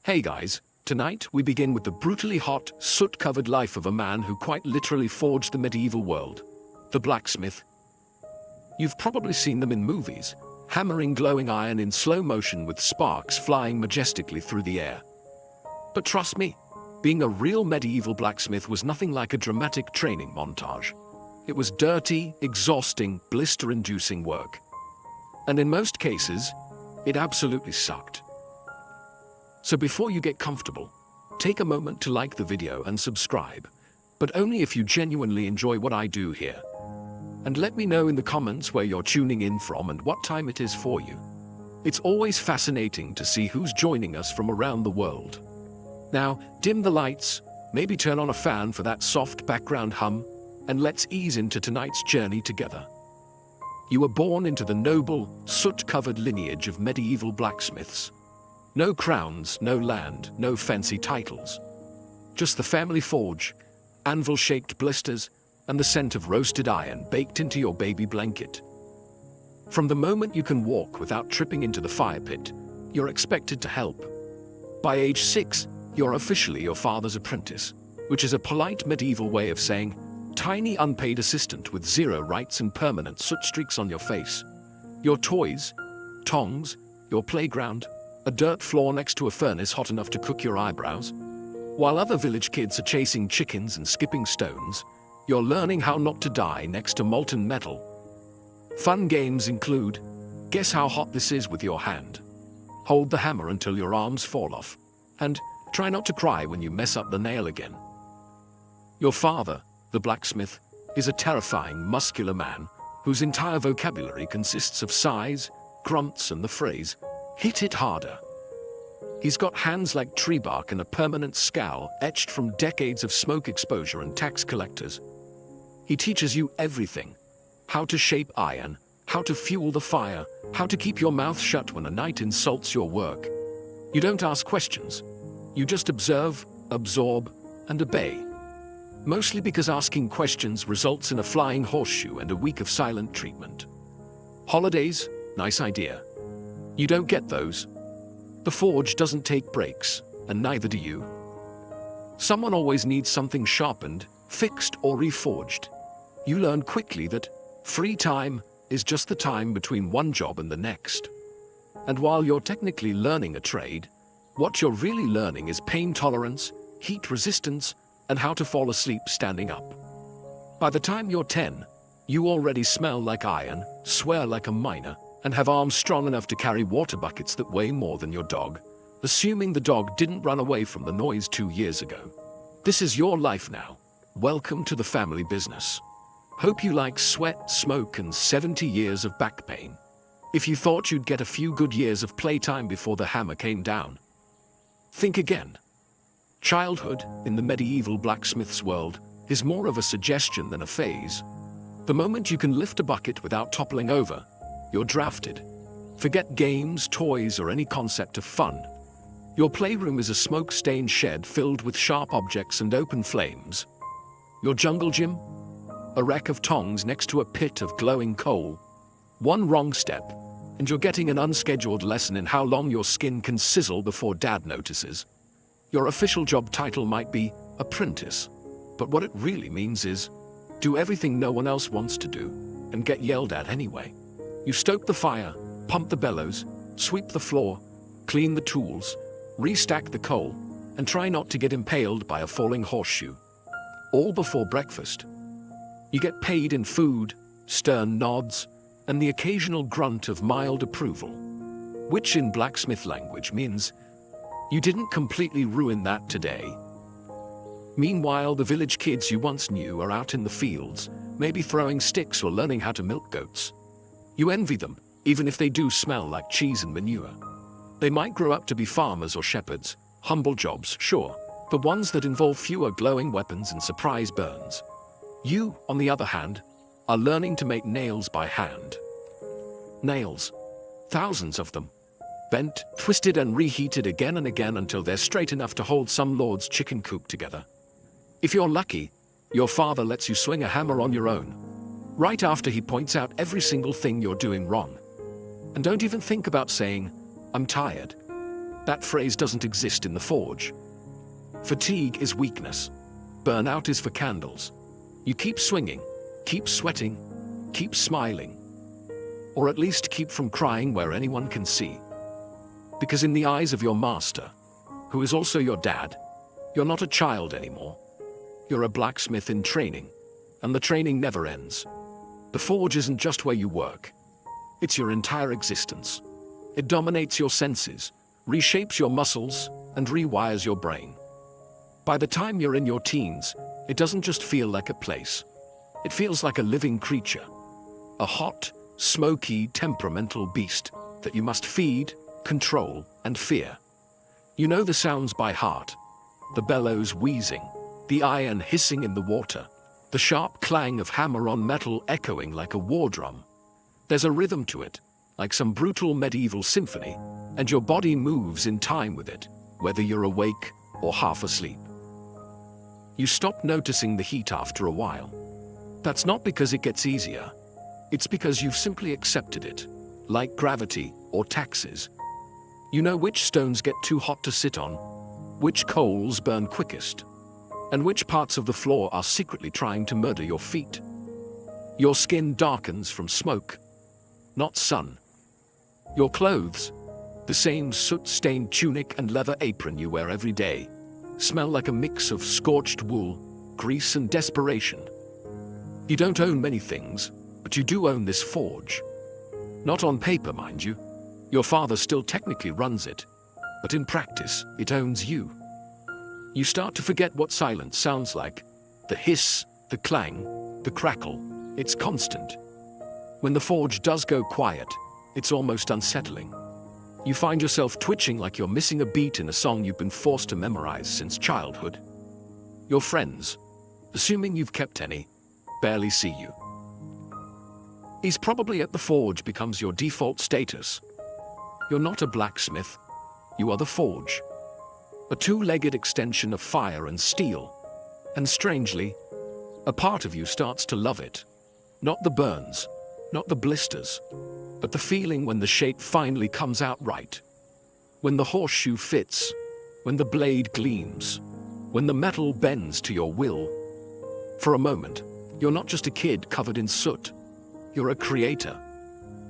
Hey guys, tonight we begin with the brutally hot, soot-covered life of a man who quite literally forged the medieval world, the blacksmith. You've probably seen them in movies, hammering glowing iron in slow motion with sparks flying majestically through the air. But trust me, being a real medieval blacksmith was nothing like a dramatic training montage. It was dirty, exhausting, blister-inducing work. And in most cases, it absolutely sucked. So before you get comfortable, take a moment to like the video and subscribe, but only if you genuinely enjoy what I do here. And let me know in the comments where you're tuning in from and what time it is for you. It's always fascinating to see who's joining us from around the world. Now, dim the lights, maybe turn on a fan for that soft background hum, and let's ease into tonight's journey together. You were born into the noble, soot-covered lineage of medieval blacksmiths. No crowns, no land, no fancy titles. Just the family forge, anvil-shaped blisters, and the scent of roasted iron baked into your baby blanket. From the moment you can walk without tripping into the fire pit, you're expected to help. By age 6, you're officially your father's apprentice, which is a polite medieval way of saying tiny unpaid assistant with zero rights and permanent soot streaks on your face. Your toys, tongs, your playground, a dirt floor next to a furnace hot enough to cook your eyebrows. While other village kids are chasing chickens and skipping stones, you're learning how not to die next to molten metal. Fun games include, guess how hot this is with your hand, hold the hammer until your arms fall off, and try not to cry when you mess up the nail again. Your father, the blacksmith, is a terrifying, muscular man whose entire vocabulary consists of sighs, grunts, and the phrase, "Hit it harder." He's got hands like tree bark and a permanent scowl etched from decades of smoke exposure and tax collectors. He teaches you everything: how to shape iron, how to fuel the fire, how to keep your mouth shut when a knight insults your work. You don't ask questions. You just observe, absorb, and obey. Mostly because asking questions results in a flying horseshoe and a week of silent treatment. Holidays? Nice idea. You don't get those. The forge doesn't take breaks, and neither do you. Someone always needs something sharpened, fixed, or reforged. You learn quickly that free time is just the time between one job and the next. And while you're technically learning a trade, what you're really learning is pain tolerance, heat resistance, and how to fall asleep standing up. By the time you're 10, you already smell like iron, swear like a miner, and have arms strong enough to carry water buckets that weigh more than your dog, assuming the dog didn't run away from the noise 2 years ago. This is your life now. Welcome to the family business. Hope you like sweat, smoke, and 70 years of back pain. If you thought you'd get a few good years of playtime before the hammer came down, think again. Childhood, in the medieval blacksmith's world, is more of a suggestion than a phase. The moment you can lift a bucket without toppling over, you're drafted. Forget games, toys, or any concept of fun. Your playroom is a smoke-stained shed filled with sharp objects and open flames. Your jungle gym? A rack of tongs next to a pit of glowing coal. One wrong step, and you're getting an unscheduled lesson in how long your skin can sizzle before Dad notices. Your official job title might be apprentice, but what it really means is do everything no one else wants to do and get yelled at anyway. You stoke the fire, pump the bellows, sweep the floor, clean the tools, restack the coal, and try not to get impaled by a falling horseshoe. All before breakfast. You get paid in food, stern nods, and the occasional grunt of mild approval, which in blacksmith language means, "You didn't completely ruin that today." Meanwhile, the village kids you once knew are out in the fields, maybe throwing sticks or learning how to milk goats. You envy them, even if they do smell like cheese and manure. They might grow up to be farmers or shepherds, humble jobs, sure, but ones that involve fewer glowing weapons and surprise burns. You, on the other hand, are learning to make nails by hand. Nails. Thousands of them. Bent, twisted, and reheated again and again until they're straight enough to hold some lord's chicken coop together. If you're lucky, your father lets you swing a hammer on your own, right after he points out every single thing you're doing wrong. And don't even think about saying, "I'm tired." That phrase doesn't exist in the forge. Fatigue is weakness. Burnout is for candles. You keep swinging, keep sweating, keep smiling. Or at least keep from crying where anyone can see. Because in the eyes of your master, who is also your dad, you're not a child anymore. You're a blacksmith in training, and the training never ends. The forge isn't just where you work. It's your entire existence. It dominates your senses, reshapes your muscles, and rewires your brain. By the time you're in your teens, it doesn't just feel like a place. It feels like a living creature. A hot, smoky, temperamental beast that you must feed, control, and fear. You know the sounds by heart. The bellows wheezing, the iron hissing in the water, the sharp clang of hammer on metal echoing like a war drum. There's a rhythm to it, like some brutal medieval symphony, and your body moves in time with it, whether you're awake or half asleep. You stop noticing the heat after a while. That's not because it gets easier. It's because you've simply accepted it, like gravity or taxes. You know which stones get too hot to sit on, which coals burn quickest, and which parts of the floor are secretly trying to murder your feet. Your skin darkens from smoke, not sun. Your clothes, the same soot-stained tunic and leather apron you wear every day, smell like a mix of scorched wool, grease, and desperation. You don't own many things, but you do own this forge. Not on paper, mind you. Your father still technically runs it, but in practice, it owns you. You start to forget what silence sounds like. The hiss, the clang, the crackle, it's constant. When the forge does go quiet, it's almost unsettling. You find yourself twitching like you're missing a beat in a song you've been forced to memorize since childhood. Your friends, assuming you've kept any, barely see you. He's probably at the forge becomes your default status. You're not a blacksmith, you are the forge. A two-legged extension of fire and steel. And strangely, a part of you starts to love it. Not the burns, not the blisters, but the feeling when the shape finally comes out right. When the horseshoe fits, when the blade gleams, when the metal bends to your will. For a moment, you're not just a kid covered in soot. You're a creator,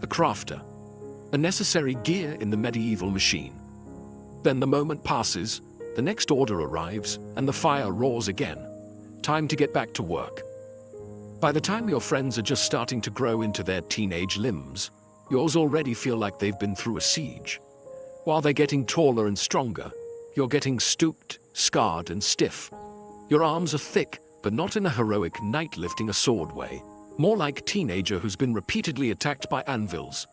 a crafter, a necessary gear in the medieval machine. Then the moment passes, the next order arrives, and the fire roars again. Time to get back to work. By the time your friends are just starting to grow into their teenage limbs, yours already feel like they've been through a siege. While they're getting taller and stronger, you're getting stooped, scarred, and stiff. Your arms are thick, but not in a heroic knight lifting a sword way. More like a teenager who's been repeatedly attacked by anvils.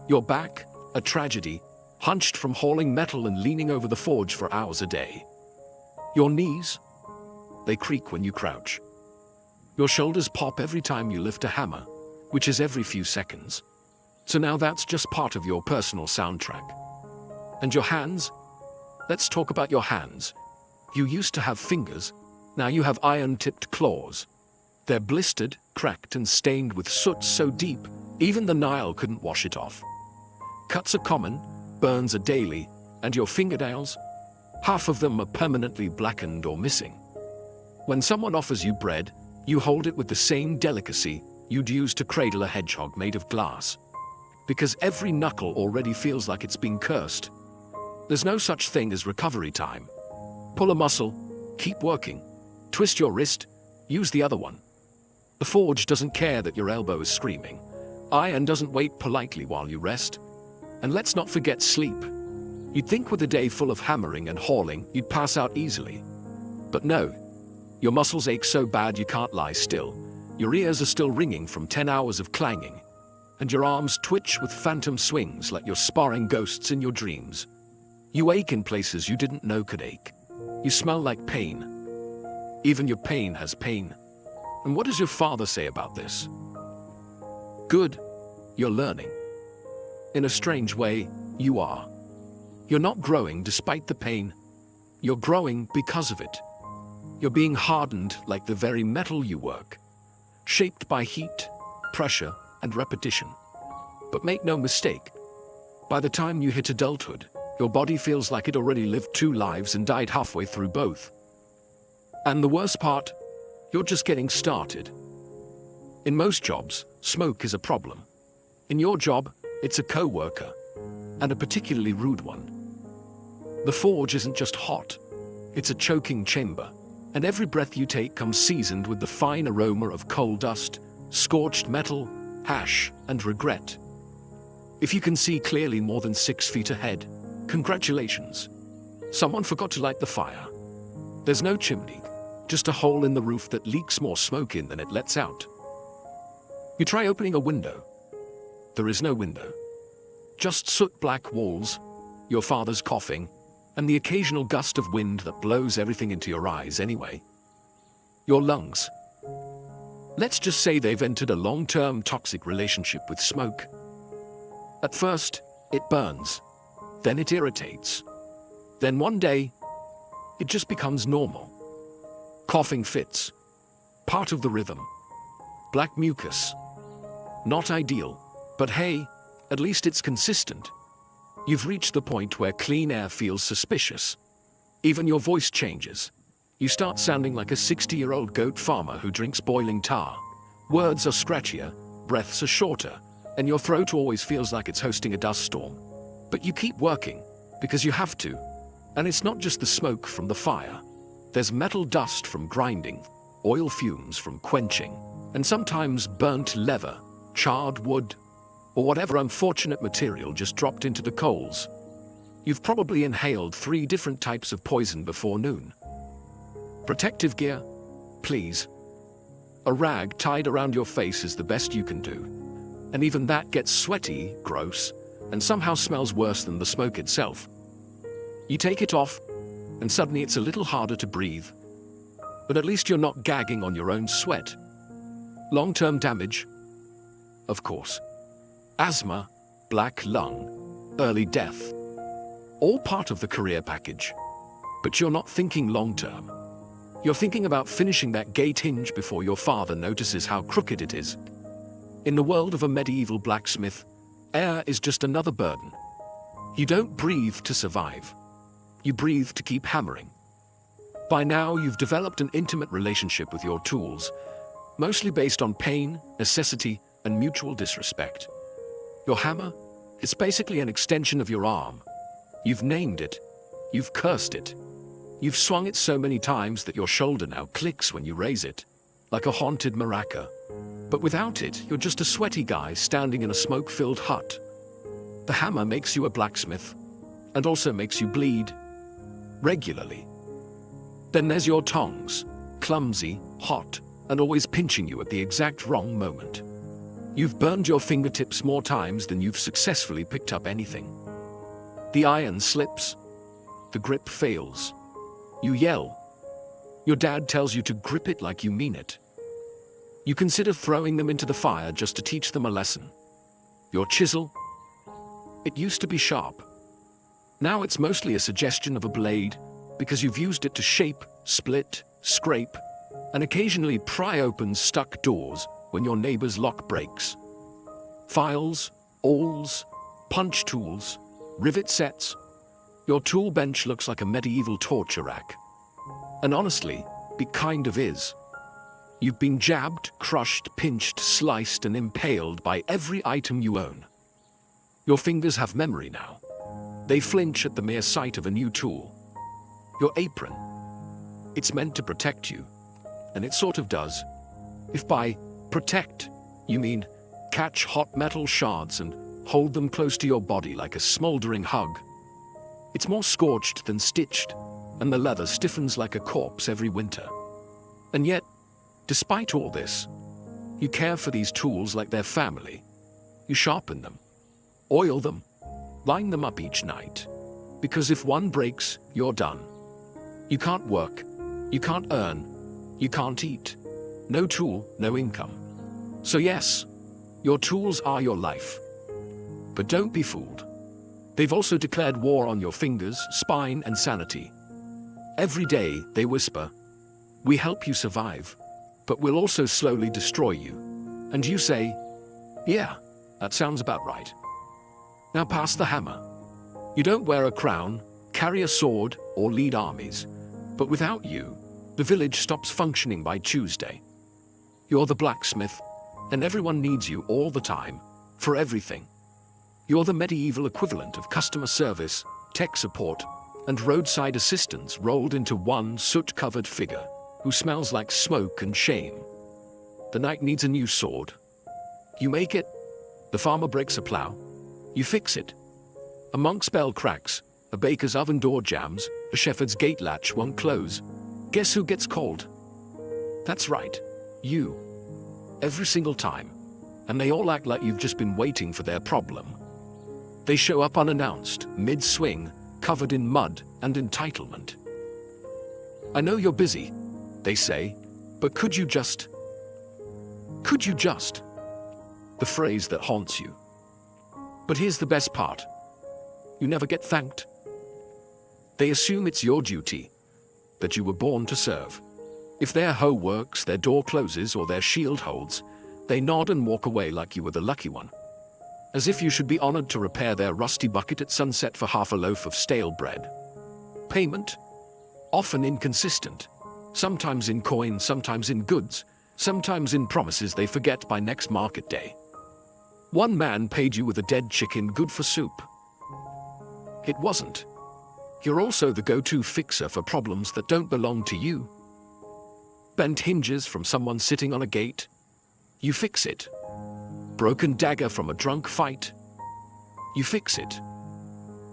Your back, a tragedy, hunched from hauling metal and leaning over the forge for hours a day. Your knees, they creak when you crouch. Your shoulders pop every time you lift a hammer, which is every few seconds. So now that's just part of your personal soundtrack. And your hands? Let's talk about your hands. You used to have fingers, now you have iron-tipped claws. They're blistered, cracked, and stained with soot so deep, even the Nile couldn't wash it off. Cuts are common, burns are daily, and your fingernails? Half of them are permanently blackened or missing. When someone offers you bread, you hold it with the same delicacy you'd use to cradle a hedgehog made of glass. Because every knuckle already feels like it's been cursed. There's no such thing as recovery time. Pull a muscle, keep working. Twist your wrist, use the other one. The forge doesn't care that your elbow is screaming. Iron doesn't wait politely while you rest. And let's not forget sleep. You'd think with a day full of hammering and hauling, you'd pass out easily. But no. Your muscles ache so bad you can't lie still. Your ears are still ringing from 10 hours of clanging. And your arms twitch with phantom swings like you're sparring ghosts in your dreams. You ache in places you didn't know could ache. You smell like pain. Even your pain has pain. And what does your father say about this? Good. You're learning. In a strange way, you are. You're not growing despite the pain. You're growing because of it. You're being hardened like the very metal you work. Shaped by heat, pressure, and repetition. But make no mistake, by the time you hit adulthood, Your body feels like it already lived 2 lives and died halfway through both. And the worst part, you're just getting started. In most jobs, smoke is a problem. In your job, it's a co-worker, and a particularly rude one. The forge isn't just hot, it's a choking chamber, and every breath you take comes seasoned with the fine aroma of coal dust, scorched metal, ash, and regret. If you can see clearly more than 6 feet ahead, congratulations. Someone forgot to light the fire. There's no chimney, just a hole in the roof that leaks more smoke in than it lets out. You try opening a window. There is no window. Just soot-black walls, your father's coughing, and the occasional gust of wind that blows everything into your eyes anyway. Your lungs. Let's just say they've entered a long-term toxic relationship with smoke. At first, it burns. Then it irritates. Then one day, it just becomes normal. Coughing fits. Part of the rhythm. Black mucus. Not ideal, but hey, at least it's consistent. You've reached the point where clean air feels suspicious. Even your voice changes. You start sounding like a 60-year-old goat farmer who drinks boiling tar. Words are scratchier, breaths are shorter, and your throat always feels like it's hosting a dust storm. But you keep working, because you have to. And it's not just the smoke from the fire. There's metal dust from grinding, oil fumes from quenching, and sometimes burnt leather, charred wood, or whatever unfortunate material just dropped into the coals. You've probably inhaled 3 different types of poison before noon. Protective gear? Please. A rag tied around your face is the best you can do. And even that gets sweaty, gross, and somehow smells worse than the smoke itself. You take it off, and suddenly it's a little harder to breathe. But at least you're not gagging on your own sweat. Long-term damage? Of course. Asthma, black lung, early death. All part of the career package. But you're not thinking long-term. You're thinking about finishing that gate hinge before your father notices how crooked it is. In the world of a medieval blacksmith, air is just another burden. You don't breathe to survive. You breathe to keep hammering. By now, you've developed an intimate relationship with your tools, mostly based on pain, necessity, and mutual disrespect. Your hammer? It's basically an extension of your arm. You've named it. You've cursed it. You've swung it so many times that your shoulder now clicks when you raise it, like a haunted maraca. But without it, you're just a sweaty guy standing in a smoke-filled hut. The hammer makes you a blacksmith, and also makes you bleed. Regularly. Then there's your tongs, clumsy, hot, and always pinching you at the exact wrong moment. You've burned your fingertips more times than you've successfully picked up anything. The iron slips. The grip fails. You yell. Your dad tells you to grip it like you mean it. You consider throwing them into the fire just to teach them a lesson. Your chisel? It used to be sharp. Now it's mostly a suggestion of a blade, because you've used it to shape, split, scrape, and occasionally pry open stuck doors when your neighbor's lock breaks. Files, awls, punch tools, rivet sets. Your tool bench looks like a medieval torture rack. And honestly, it kind of is. You've been jabbed, crushed, pinched, sliced, and impaled by every item you own. Your fingers have memory now. They flinch at the mere sight of a new tool. Your apron. It's meant to protect you. And it sort of does. If by protect, you mean catch hot metal shards and hold them close to your body like a smoldering hug. It's more scorched than stitched, and the leather stiffens like a corpse every winter. And yet, despite all this, you care for these tools like they're family. You sharpen them, oil them, line them up each night. Because if one breaks, you're done. You can't work, you can't earn, you can't eat. No tool, no income. So yes, your tools are your life. But don't be fooled. They've also declared war on your fingers, spine, and sanity. Every day, they whisper, "We help you survive, but we'll also slowly destroy you." And you say, "Yeah, that sounds about right. Now pass the hammer." You don't wear a crown, carry a sword, or lead armies. But without you, the village stops functioning by Tuesday. You're the blacksmith, and everyone needs you all the time, for everything. You're the medieval equivalent of customer service, tech support, and roadside assistance rolled into one soot-covered figure who smells like smoke and shame. The knight needs a new sword. You make it. The farmer breaks a plow. You fix it. A monk's bell cracks. A baker's oven door jams. A shepherd's gate latch won't close. Guess who gets called? That's right. You. Every single time. And they all act like you've just been waiting for their problem. They show up unannounced, mid-swing, covered in mud and entitlement. I know you're busy, they say, but could you just? Could you just? The phrase that haunts you. But here's the best part. You never get thanked. They assume it's your duty, that you were born to serve. If their hoe works, their door closes, or their shield holds, they nod and walk away like you were the lucky one. As if you should be honored to repair their rusty bucket at sunset for half a loaf of stale bread. Payment? Often inconsistent. Sometimes in coin, sometimes in goods, sometimes in promises they forget by next market day. One man paid you with a dead chicken good for soup. It wasn't. You're also the go-to fixer for problems that don't belong to you. Bent hinges from someone sitting on a gate. You fix it. Broken dagger from a drunk fight. You fix it.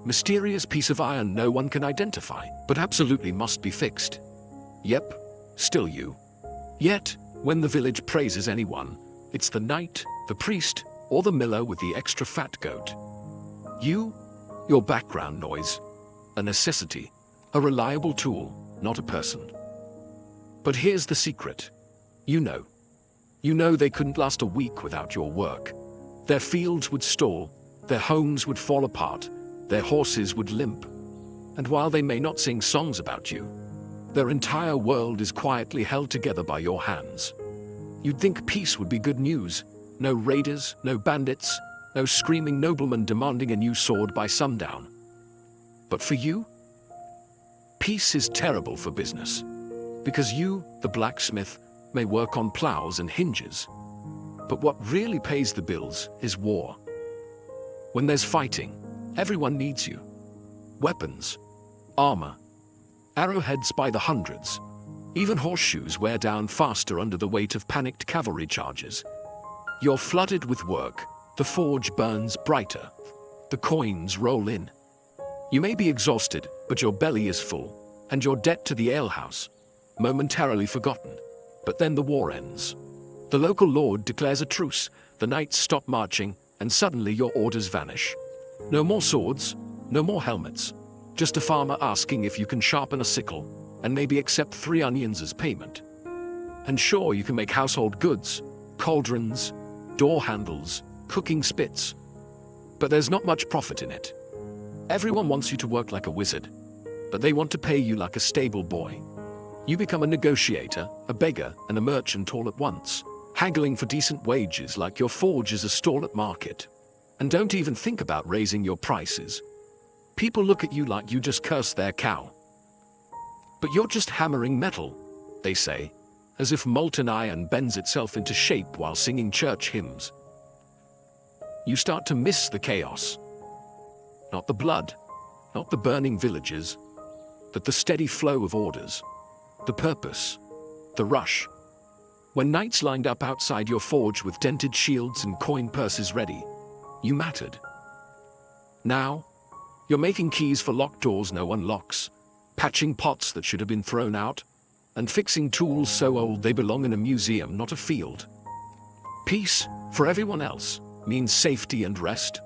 Mysterious piece of iron no one can identify, but absolutely must be fixed. Yep, still you. Yet, when the village praises anyone, it's the knight, the priest, or the miller with the extra fat goat. Your background noise, a necessity, a reliable tool, not a person. But here's the secret. You know they couldn't last a week without your work. Their fields would stall, their homes would fall apart, their horses would limp. And while they may not sing songs about you, their entire world is quietly held together by your hands. You'd think peace would be good news. No raiders, no bandits, no screaming noblemen demanding a new sword by sundown. But for you, peace is terrible for business. Because you, the blacksmith, may work on plows and hinges. But what really pays the bills is war. When there's fighting, everyone needs you. Weapons, armor, arrowheads by the hundreds. Even horseshoes wear down faster under the weight of panicked cavalry charges. You're flooded with work. The forge burns brighter. The coins roll in. You may be exhausted, but your belly is full, and your debt to the alehouse, momentarily forgotten. But then the war ends. The local lord declares a truce, the knights stop marching, and suddenly your orders vanish. No more swords, no more helmets. Just a farmer asking if you can sharpen a sickle, and maybe accept 3 onions as payment. And sure, you can make household goods, cauldrons, door handles, cooking spits. But there's not much profit in it. Everyone wants you to work like a wizard, but they want to pay you like a stable boy. You become a negotiator, a beggar, and a merchant all at once, haggling for decent wages like your forge is a stall at market. And don't even think about raising your prices. People look at you like you just cursed their cow. But you're just hammering metal, they say, as if molten iron bends itself into shape while singing church hymns. You start to miss the chaos. Not the blood, not the burning villages, but the steady flow of orders. The purpose, the rush. When knights lined up outside your forge with dented shields and coin purses ready, you mattered. Now, you're making keys for locked doors no one locks, patching pots that should have been thrown out, and fixing tools so old they belong in a museum, not a field. Peace, for everyone else, means safety and rest.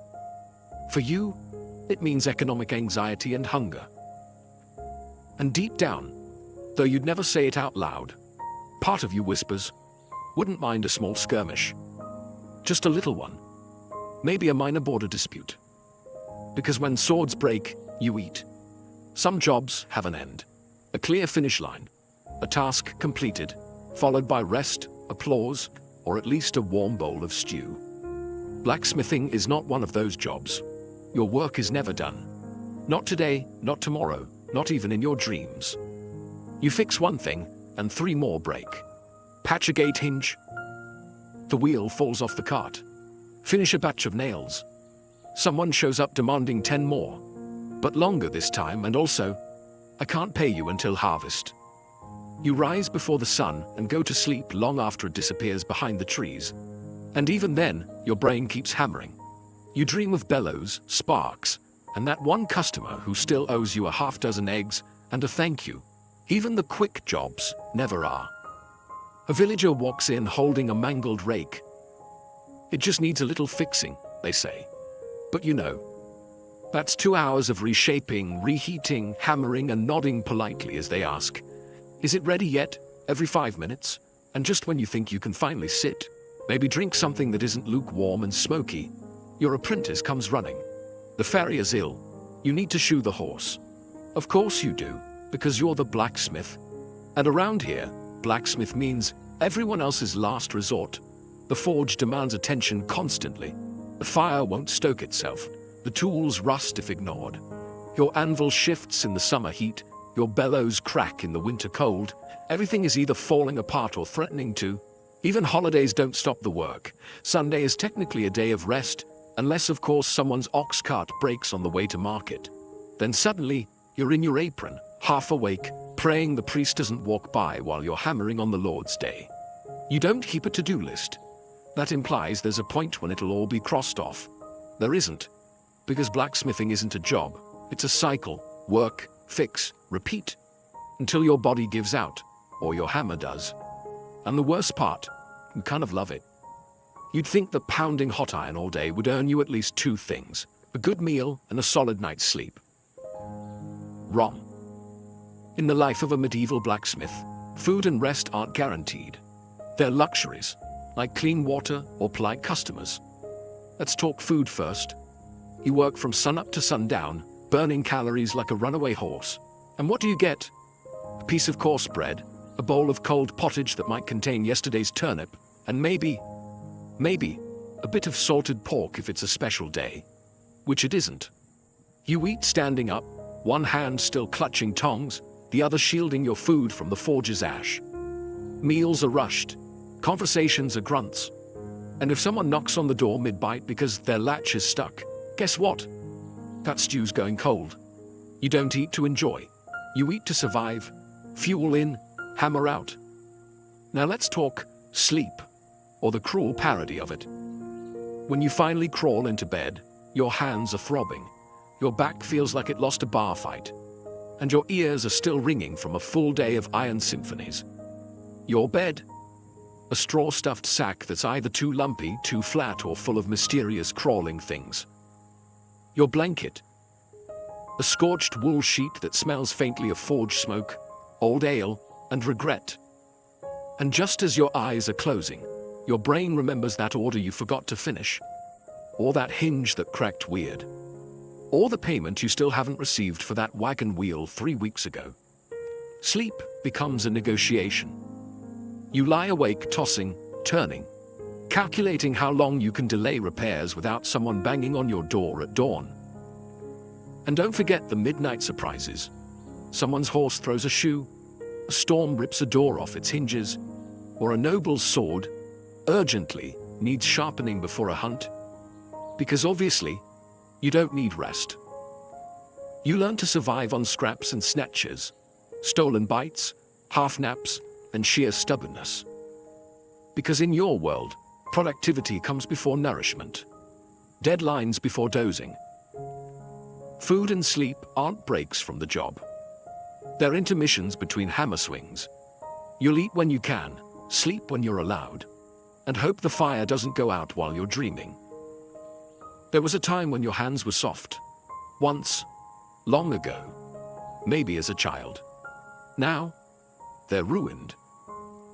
For you, it means economic anxiety and hunger. And deep down, though you'd never say it out loud, part of you whispers, wouldn't mind a small skirmish. Just a little one. Maybe a minor border dispute. Because when swords break, you eat. Some jobs have an end. A clear finish line. A task completed, followed by rest, applause, or at least a warm bowl of stew. Blacksmithing is not one of those jobs. Your work is never done. Not today, not tomorrow, not even in your dreams. You fix one thing, and 3 more break. Patch a gate hinge. The wheel falls off the cart. Finish a batch of nails. Someone shows up demanding 10 more. But longer this time, and also, I can't pay you until harvest. You rise before the sun and go to sleep long after it disappears behind the trees. And even then, your brain keeps hammering. You dream of bellows, sparks, and that one customer who still owes you a half-dozen eggs and a thank you. Even the quick jobs never are. A villager walks in holding a mangled rake. It just needs a little fixing, they say. But you know, that's 2 hours of reshaping, reheating, hammering, and nodding politely as they ask, "Is it ready yet?" every 5 minutes. And just when you think you can finally sit, maybe drink something that isn't lukewarm and smoky, your apprentice comes running. The farrier's ill. You need to shoe the horse. Of course you do, because you're the blacksmith. And around here, blacksmith means everyone else's last resort. The forge demands attention constantly. The fire won't stoke itself. The tools rust if ignored. Your anvil shifts in the summer heat. Your bellows crack in the winter cold. Everything is either falling apart or threatening to. Even holidays don't stop the work. Sunday is technically a day of rest, unless of course someone's ox cart breaks on the way to market. Then suddenly, you're in your apron, half awake, praying the priest doesn't walk by while you're hammering on the Lord's Day. You don't keep a to-do list. That implies there's a point when it'll all be crossed off. There isn't. Because blacksmithing isn't a job. It's a cycle. Work, fix, repeat. Until your body gives out, or your hammer does. And the worst part, you kind of love it. You'd think that pounding hot iron all day would earn you at least 2 things: a good meal and a solid night's sleep. Wrong. In the life of a medieval blacksmith, food and rest aren't guaranteed. They're luxuries, like clean water or polite customers. Let's talk food first. You work from sunup to sundown, burning calories like a runaway horse. And what do you get? A piece of coarse bread, a bowl of cold pottage that might contain yesterday's turnip, and maybe, a bit of salted pork if it's a special day. Which it isn't. You eat standing up, one hand still clutching tongs, the other shielding your food from the forge's ash. Meals are rushed. Conversations are grunts. And if someone knocks on the door mid-bite because their latch is stuck, guess what? That stew's going cold. You don't eat to enjoy. You eat to survive. Fuel in, hammer out. Now let's talk sleep, or the cruel parody of it. When you finally crawl into bed, your hands are throbbing. Your back feels like it lost a bar fight. And your ears are still ringing from a full day of iron symphonies. Your bed? A straw-stuffed sack that's either too lumpy, too flat, or full of mysterious crawling things. Your blanket? A scorched wool sheet that smells faintly of forge smoke, old ale, and regret. And just as your eyes are closing, your brain remembers that order you forgot to finish. Or that hinge that cracked weird. Or the payment you still haven't received for that wagon wheel 3 weeks ago. Sleep becomes a negotiation. You lie awake, tossing, turning, calculating how long you can delay repairs without someone banging on your door at dawn. And don't forget the midnight surprises. Someone's horse throws a shoe, a storm rips a door off its hinges, or a noble's sword urgently needs sharpening before a hunt. Because obviously, you don't need rest. You learn to survive on scraps and snatches, stolen bites, half naps, and sheer stubbornness. Because in your world, productivity comes before nourishment, deadlines before dozing. Food and sleep aren't breaks from the job. They're intermissions between hammer swings. You'll eat when you can, sleep when you're allowed, and hope the fire doesn't go out while you're dreaming. There was a time when your hands were soft. Once, long ago, maybe as a child. Now, they're ruined.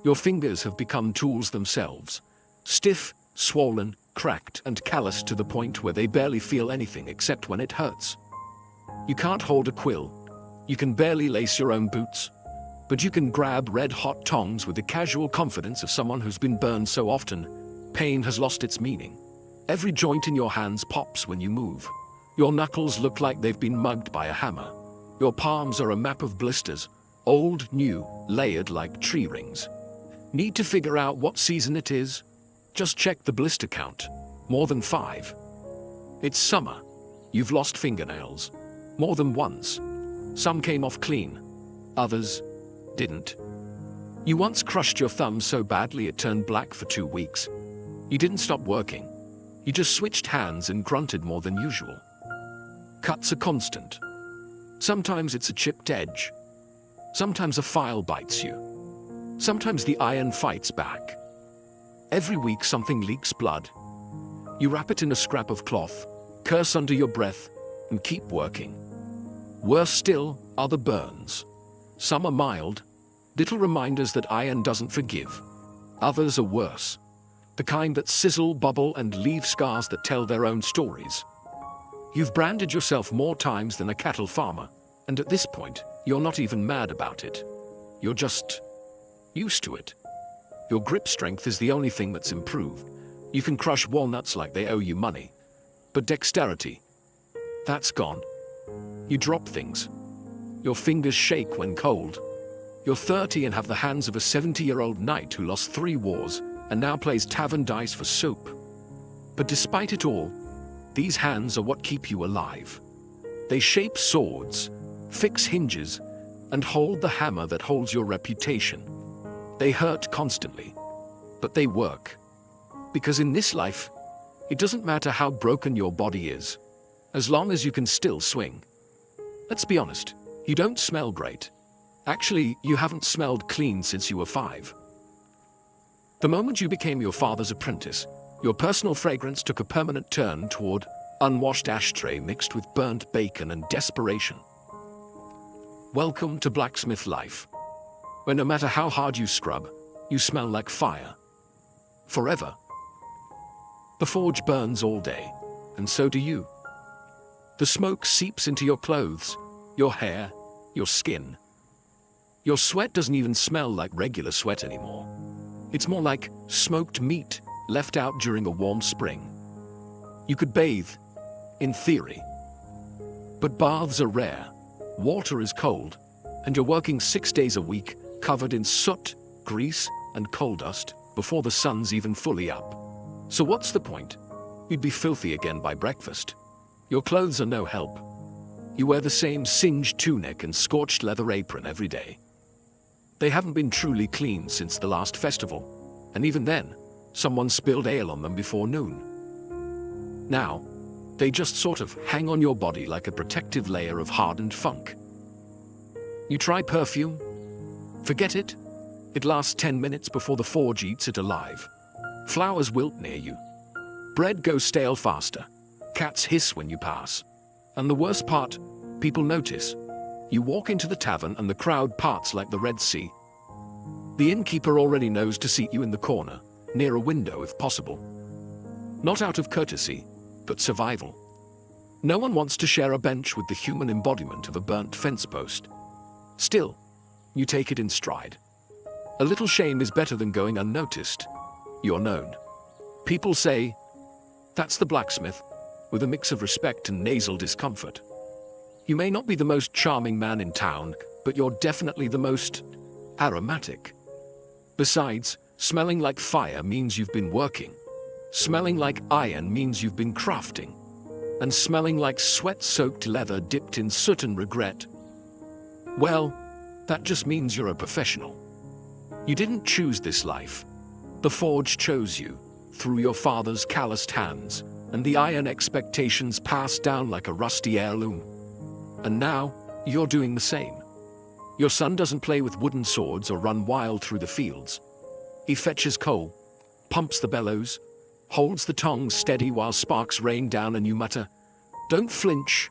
Your fingers have become tools themselves, stiff, swollen, cracked, and calloused to the point where they barely feel anything except when it hurts. You can't hold a quill. You can barely lace your own boots. But you can grab red-hot tongs with the casual confidence of someone who's been burned so often, pain has lost its meaning. Every joint in your hands pops when you move. Your knuckles look like they've been mugged by a hammer. Your palms are a map of blisters, old, new, layered like tree rings. Need to figure out what season it is? Just check the blister count. More than 5. It's summer. You've lost fingernails. More than once. Some came off clean. Others didn't. You once crushed your thumb so badly it turned black for 2 weeks. You didn't stop working. You just switched hands and grunted more than usual. Cuts are constant. Sometimes it's a chipped edge. Sometimes a file bites you. Sometimes the iron fights back. Every week something leaks blood. You wrap it in a scrap of cloth, curse under your breath, and keep working. Worse still are the burns. Some are mild, little reminders that iron doesn't forgive. Others are worse, the kind that sizzle, bubble, and leave scars that tell their own stories. You've branded yourself more times than a cattle farmer, and at this point, you're not even mad about it. You're just used to it. Your grip strength is the only thing that's improved. You can crush walnuts like they owe you money. But dexterity, that's gone. You drop things. Your fingers shake when cold. You're 30 and have the hands of a 70-year-old knight who lost 3 wars and now plays tavern dice for soup. But despite it all, these hands are what keep you alive. They shape swords, fix hinges, and hold the hammer that holds your reputation. They hurt constantly, but they work. Because in this life, it doesn't matter how broken your body is, as long as you can still swing. Let's be honest, you don't smell great. Actually, you haven't smelled clean since you were 5. The moment you became your father's apprentice, your personal fragrance took a permanent turn toward unwashed ashtray mixed with burnt bacon and desperation. Welcome to blacksmith life, where no matter how hard you scrub, you smell like fire. Forever. The forge burns all day, and so do you. The smoke seeps into your clothes, your hair, your skin. Your sweat doesn't even smell like regular sweat anymore. It's more like smoked meat left out during a warm spring. You could bathe, in theory. But baths are rare, water is cold, and you're working 6 days a week, covered in soot, grease, and coal dust, before the sun's even fully up. So what's the point? You'd be filthy again by breakfast. Your clothes are no help. You wear the same singed tunic and scorched leather apron every day. They haven't been truly clean since the last festival, and even then, someone spilled ale on them before noon. Now, they just sort of hang on your body like a protective layer of hardened funk. You try perfume? Forget it. It lasts 10 minutes before the forge eats it alive. Flowers wilt near you. Bread goes stale faster. Cats hiss when you pass. And the worst part, people notice. You walk into the tavern and the crowd parts like the Red Sea. The innkeeper already knows to seat you in the corner, near a window if possible. Not out of courtesy, but survival. No one wants to share a bench with the human embodiment of a burnt fence post. Still, you take it in stride. A little shame is better than going unnoticed. You're known. People say, "That's the blacksmith," with a mix of respect and nasal discomfort. You may not be the most charming man in town, but you're definitely the most aromatic. Besides, smelling like fire means you've been working. Smelling like iron means you've been crafting. And smelling like sweat-soaked leather dipped in soot and regret, well, that just means you're a professional. You didn't choose this life. The forge chose you, through your father's calloused hands, and the iron expectations passed down like a rusty heirloom. And now, you're doing the same. Your son doesn't play with wooden swords or run wild through the fields. He fetches coal, pumps the bellows, holds the tongs steady while sparks rain down and you mutter, "Don't flinch."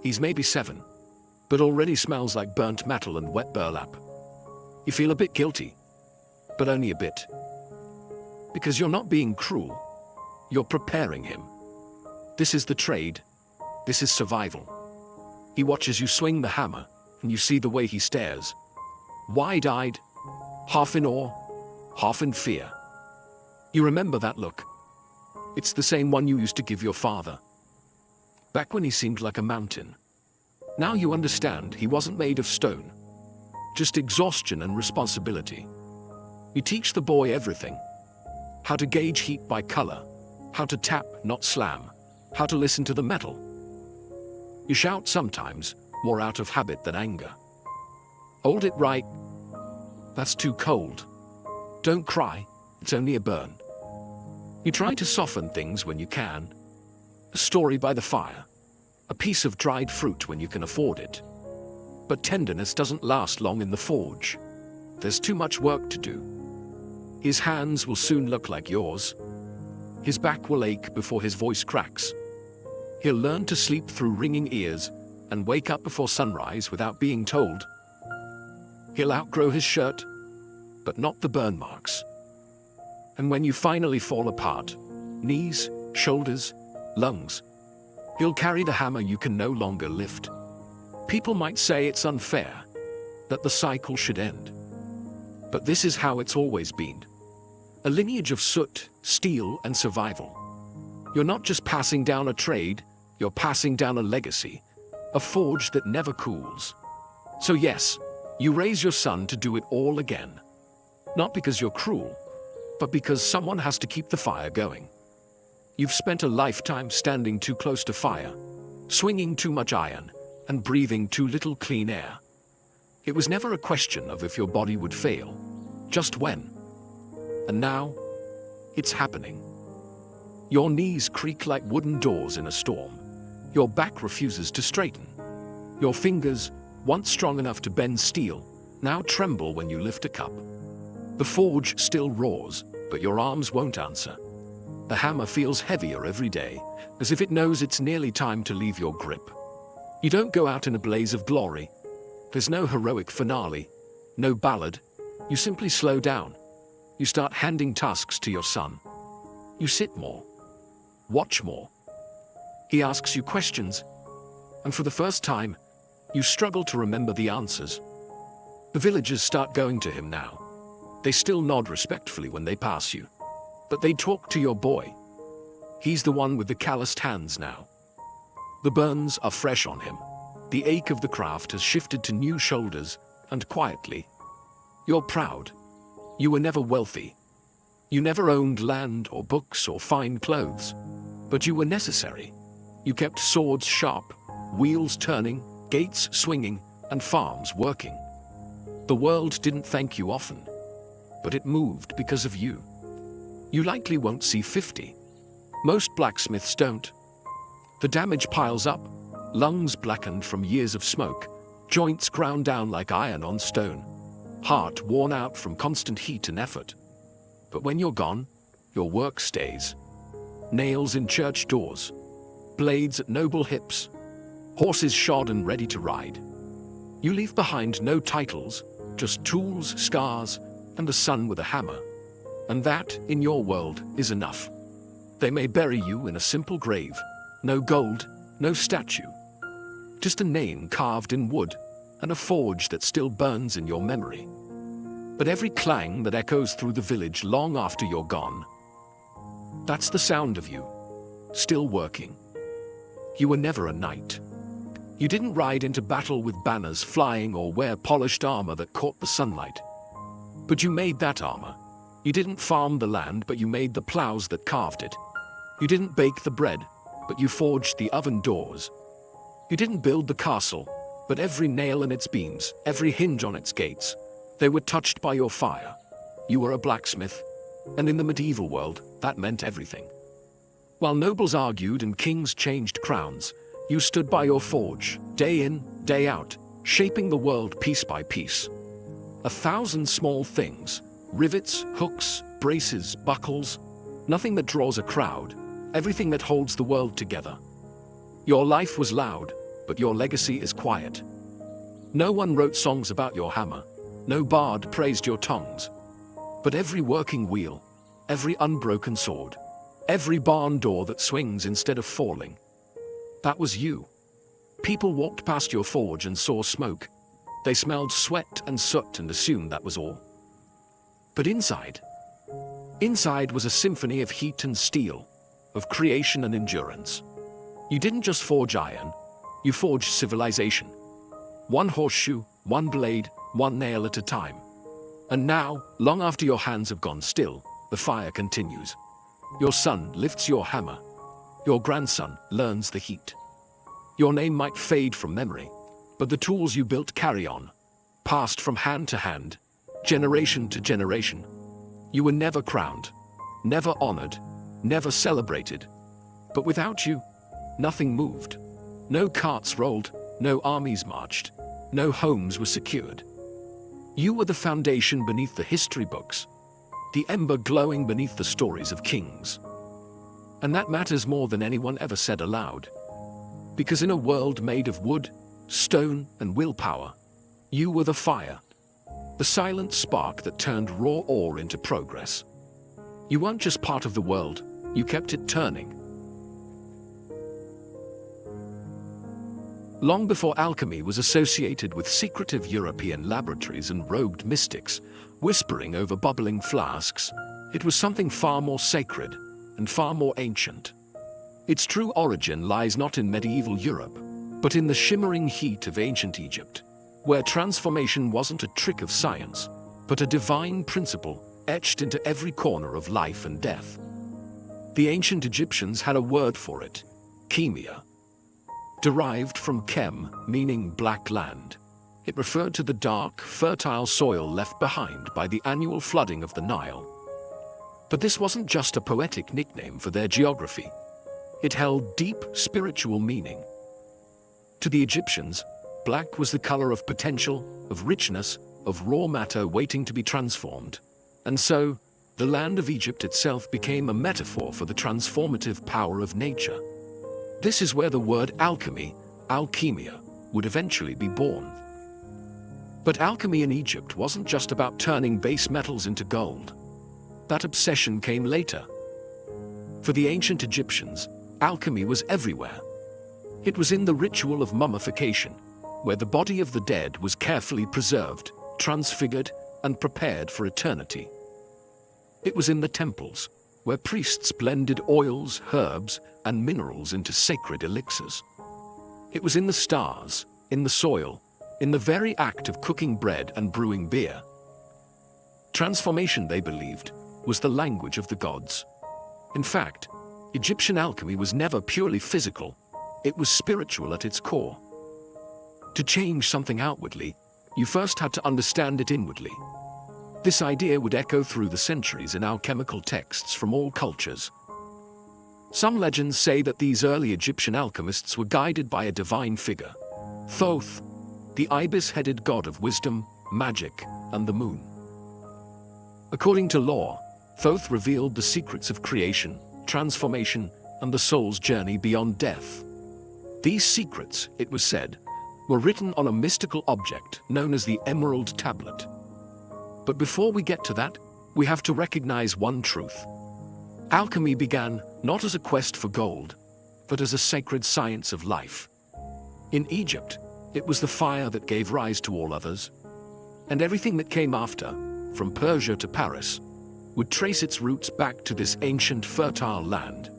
He's maybe 7, but already smells like burnt metal and wet burlap. You feel a bit guilty, but only a bit. Because you're not being cruel, you're preparing him. This is the trade, this is survival. He watches you swing the hammer, and you see the way he stares. Wide-eyed, half in awe, half in fear. You remember that look. It's the same one you used to give your father. back when he seemed like a mountain. Now you understand he wasn't made of stone, just exhaustion and responsibility. You teach the boy everything. How to gauge heat by color, how to tap, not slam, how to listen to the metal. You shout sometimes, more out of habit than anger. Hold it right. That's too cold. Don't cry, it's only a burn. You try to soften things when you can. A story by the fire. A piece of dried fruit when you can afford it. But tenderness doesn't last long in the forge. There's too much work to do. His hands will soon look like yours. His back will ache before his voice cracks. He'll learn to sleep through ringing ears and wake up before sunrise without being told. He'll outgrow his shirt, but not the burn marks. And when you finally fall apart, knees, shoulders, lungs, he'll carry the hammer you can no longer lift. People might say it's unfair, that the cycle should end. But this is how it's always been. A lineage of soot, steel, and survival. You're not just passing down a trade, you're passing down a legacy, a forge that never cools. So yes, you raise your son to do it all again. Not because you're cruel, but because someone has to keep the fire going. You've spent a lifetime standing too close to fire, swinging too much iron, and breathing too little clean air. It was never a question of if your body would fail, just when. And now, it's happening. Your knees creak like wooden doors in a storm. Your back refuses to straighten. Your fingers, once strong enough to bend steel, now tremble when you lift a cup. The forge still roars, but your arms won't answer. The hammer feels heavier every day, as if it knows it's nearly time to leave your grip. You don't go out in a blaze of glory. There's no heroic finale, no ballad. You simply slow down. You start handing tasks to your son. You sit more. Watch more. He asks you questions, and for the first time, you struggle to remember the answers. The villagers start going to him now. They still nod respectfully when they pass you, but they talk to your boy. He's the one with the calloused hands now. The burns are fresh on him. The ache of the craft has shifted to new shoulders, and quietly, you're proud. You were never wealthy. You never owned land or books or fine clothes, but you were necessary. You kept swords sharp, wheels turning, gates swinging, and farms working. The world didn't thank you often, but it moved because of you. You likely won't see 50. Most blacksmiths don't. The damage piles up, lungs blackened from years of smoke, joints ground down like iron on stone, heart worn out from constant heat and effort. But when you're gone, your work stays. Nails in church doors, blades at noble hips, horses shod and ready to ride. You leave behind no titles, just tools, scars, and a son with a hammer. And that, in your world, is enough. They may bury you in a simple grave, no gold, no statue. Just a name carved in wood, and a forge that still burns in your memory. But every clang that echoes through the village long after you're gone, that's the sound of you, still working. You were never a knight. You didn't ride into battle with banners flying or wear polished armor that caught the sunlight. But you made that armor. You didn't farm the land, but you made the plows that carved it. You didn't bake the bread, but you forged the oven doors. You didn't build the castle, but every nail in its beams, every hinge on its gates, they were touched by your fire. You were a blacksmith, and in the medieval world, that meant everything. While nobles argued and kings changed crowns, you stood by your forge, day in, day out, shaping the world piece by piece. 1,000 small things, rivets, hooks, braces, buckles, nothing that draws a crowd, everything that holds the world together. Your life was loud, but your legacy is quiet. No one wrote songs about your hammer, no bard praised your tongs. But every working wheel, every unbroken sword, every barn door that swings instead of falling, that was you. People walked past your forge and saw smoke. They smelled sweat and soot and assumed that was all. But inside was a symphony of heat and steel, of creation and endurance. You didn't just forge iron, you forged civilization. One horseshoe, one blade, one nail at a time. And now, long after your hands have gone still, the fire continues. Your son lifts your hammer. Your grandson learns the heat. Your name might fade from memory, but the tools you built carry on, passed from hand to hand, generation to generation. You were never crowned, never honored, never celebrated. But without you, nothing moved. No carts rolled, no armies marched, no homes were secured. You were the foundation beneath the history books, the ember glowing beneath the stories of kings. And that matters more than anyone ever said aloud. Because in a world made of wood, stone, and willpower, you were the fire, the silent spark that turned raw ore into progress. You weren't just part of the world, you kept it turning. Long before alchemy was associated with secretive European laboratories and robed mystics whispering over bubbling flasks, it was something far more sacred and far more ancient. Its true origin lies not in medieval Europe, but in the shimmering heat of ancient Egypt, where transformation wasn't a trick of science, but a divine principle etched into every corner of life and death. The ancient Egyptians had a word for it, chemia. Derived from chem, meaning black land. It referred to the dark, fertile soil left behind by the annual flooding of the Nile. But this wasn't just a poetic nickname for their geography. It held deep spiritual meaning. To the Egyptians, black was the color of potential, of richness, of raw matter waiting to be transformed. And so, the land of Egypt itself became a metaphor for the transformative power of nature. This is where the word alchemy, alchemia, would eventually be born. But alchemy in Egypt wasn't just about turning base metals into gold. That obsession came later. For the ancient Egyptians, alchemy was everywhere. It was in the ritual of mummification, where the body of the dead was carefully preserved, transfigured, and prepared for eternity. It was in the temples, where priests blended oils, herbs, and minerals into sacred elixirs. It was in the stars, in the soil, in the very act of cooking bread and brewing beer. Transformation, they believed, was the language of the gods. In fact, Egyptian alchemy was never purely physical, it was spiritual at its core. To change something outwardly, you first had to understand it inwardly. This idea would echo through the centuries in alchemical texts from all cultures. Some legends say that these early Egyptian alchemists were guided by a divine figure, Thoth, the ibis-headed god of wisdom, magic, and the moon. According to lore, Thoth revealed the secrets of creation, transformation, and the soul's journey beyond death. These secrets, it was said, were written on a mystical object known as the Emerald Tablet. But before we get to that, we have to recognize one truth. Alchemy began not as a quest for gold, but as a sacred science of life. In Egypt, it was the fire that gave rise to all others. And everything that came after, from Persia to Paris, would trace its roots back to this ancient, fertile land.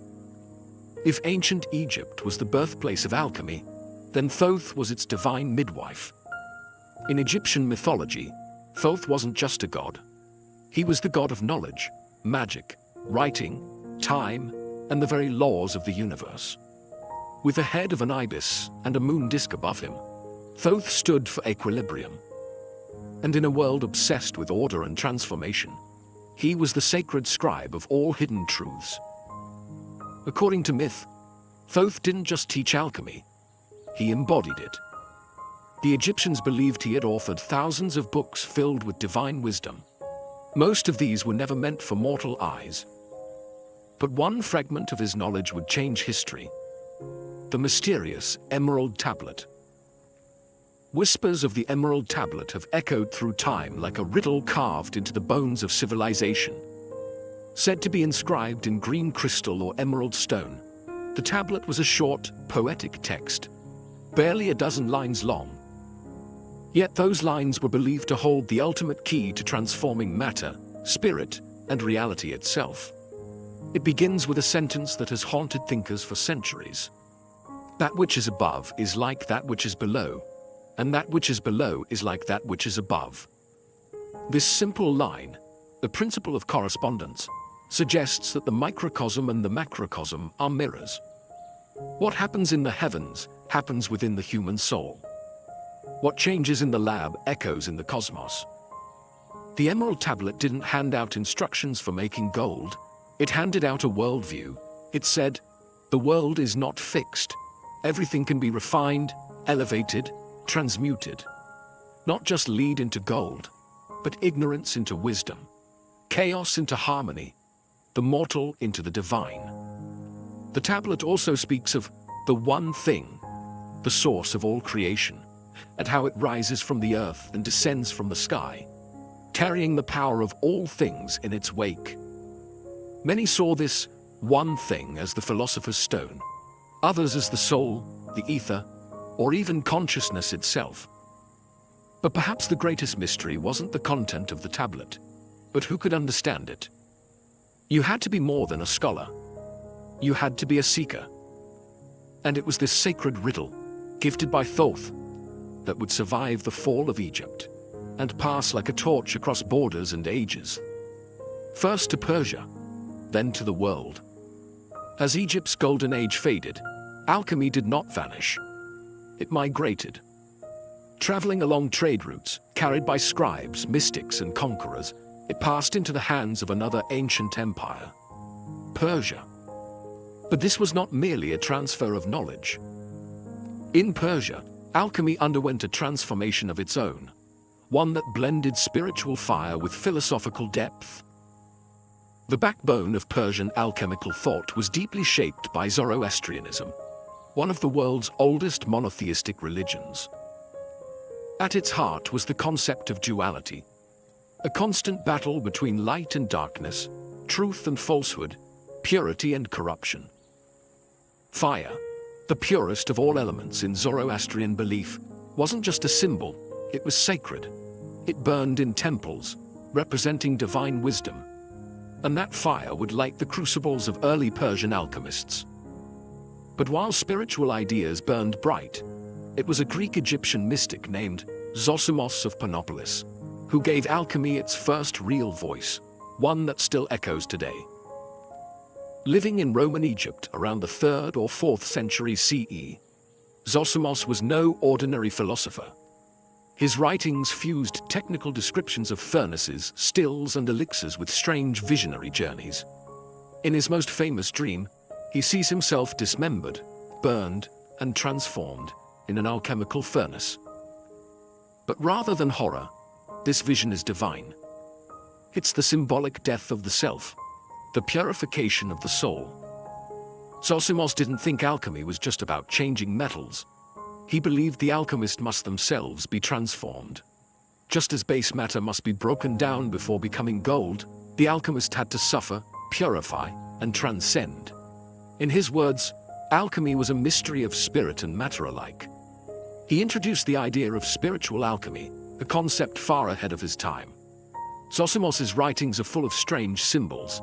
If ancient Egypt was the birthplace of alchemy, then Thoth was its divine midwife. In Egyptian mythology, Thoth wasn't just a god. He was the god of knowledge, magic, writing, time, and the very laws of the universe. With the head of an ibis and a moon disk above him, Thoth stood for equilibrium. And in a world obsessed with order and transformation, he was the sacred scribe of all hidden truths. According to myth, Thoth didn't just teach alchemy, he embodied it. The Egyptians believed he had authored thousands of books filled with divine wisdom. Most of these were never meant for mortal eyes. But one fragment of his knowledge would change history. The mysterious Emerald Tablet. Whispers of the Emerald Tablet have echoed through time like a riddle carved into the bones of civilization. Said to be inscribed in green crystal or emerald stone, the tablet was a short, poetic text, barely a dozen lines long. Yet those lines were believed to hold the ultimate key to transforming matter, spirit, and reality itself. It begins with a sentence that has haunted thinkers for centuries. That which is above is like that which is below, and that which is below is like that which is above. This simple line, the principle of correspondence, suggests that the microcosm and the macrocosm are mirrors. What happens in the heavens happens within the human soul. What changes in the lab echoes in the cosmos. The Emerald Tablet didn't hand out instructions for making gold. It handed out a worldview. It said, the world is not fixed. Everything can be refined, elevated, transmuted. Not just lead into gold, but ignorance into wisdom, chaos into harmony, the mortal into the divine. The tablet also speaks of the one thing, the source of all creation, and how it rises from the earth and descends from the sky, carrying the power of all things in its wake. Many saw this one thing as the philosopher's stone, others as the soul, the ether, or even consciousness itself. But perhaps the greatest mystery wasn't the content of the tablet, but who could understand it. You had to be more than a scholar. You had to be a seeker. And it was this sacred riddle, gifted by Thoth, that would survive the fall of Egypt and pass like a torch across borders and ages. First to Persia, then to the world. As Egypt's golden age faded, alchemy did not vanish. It migrated. Traveling along trade routes, carried by scribes, mystics, and conquerors, it passed into the hands of another ancient empire, Persia. But this was not merely a transfer of knowledge. In Persia, alchemy underwent a transformation of its own, one that blended spiritual fire with philosophical depth. The backbone of Persian alchemical thought was deeply shaped by Zoroastrianism, one of the world's oldest monotheistic religions. At its heart was the concept of duality, a constant battle between light and darkness, truth and falsehood, purity and corruption. Fire, the purest of all elements in Zoroastrian belief, wasn't just a symbol, it was sacred. It burned in temples, representing divine wisdom, and that fire would light the crucibles of early Persian alchemists. But while spiritual ideas burned bright, it was a Greek-Egyptian mystic named Zosimos of Panopolis who gave alchemy its first real voice, one that still echoes today. Living in Roman Egypt around the 3rd or 4th century CE, Zosimos was no ordinary philosopher. His writings fused technical descriptions of furnaces, stills, and elixirs with strange visionary journeys. In his most famous dream, he sees himself dismembered, burned, and transformed in an alchemical furnace. But rather than horror, this vision is divine. It's the symbolic death of the self, the purification of the soul. Zosimos didn't think alchemy was just about changing metals. He believed the alchemist must themselves be transformed. Just as base matter must be broken down before becoming gold, the alchemist had to suffer, purify, and transcend. In his words, alchemy was a mystery of spirit and matter alike. He introduced the idea of spiritual alchemy, a concept far ahead of his time. Zosimos's writings are full of strange symbols.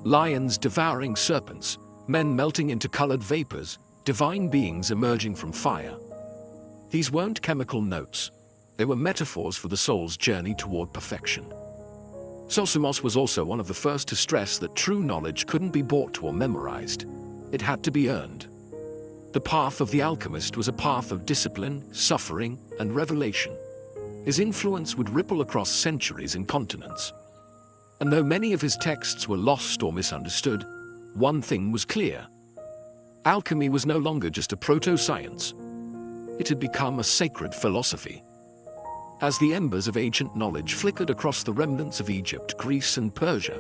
Lions devouring serpents, men melting into colored vapors, divine beings emerging from fire. These weren't chemical notes. They were metaphors for the soul's journey toward perfection. Zosimos was also one of the first to stress that true knowledge couldn't be bought or memorized. It had to be earned. The path of the alchemist was a path of discipline, suffering, and revelation. His influence would ripple across centuries and continents. And though many of his texts were lost or misunderstood, one thing was clear. Alchemy was no longer just a proto-science. It had become a sacred philosophy. As the embers of ancient knowledge flickered across the remnants of Egypt, Greece, and Persia,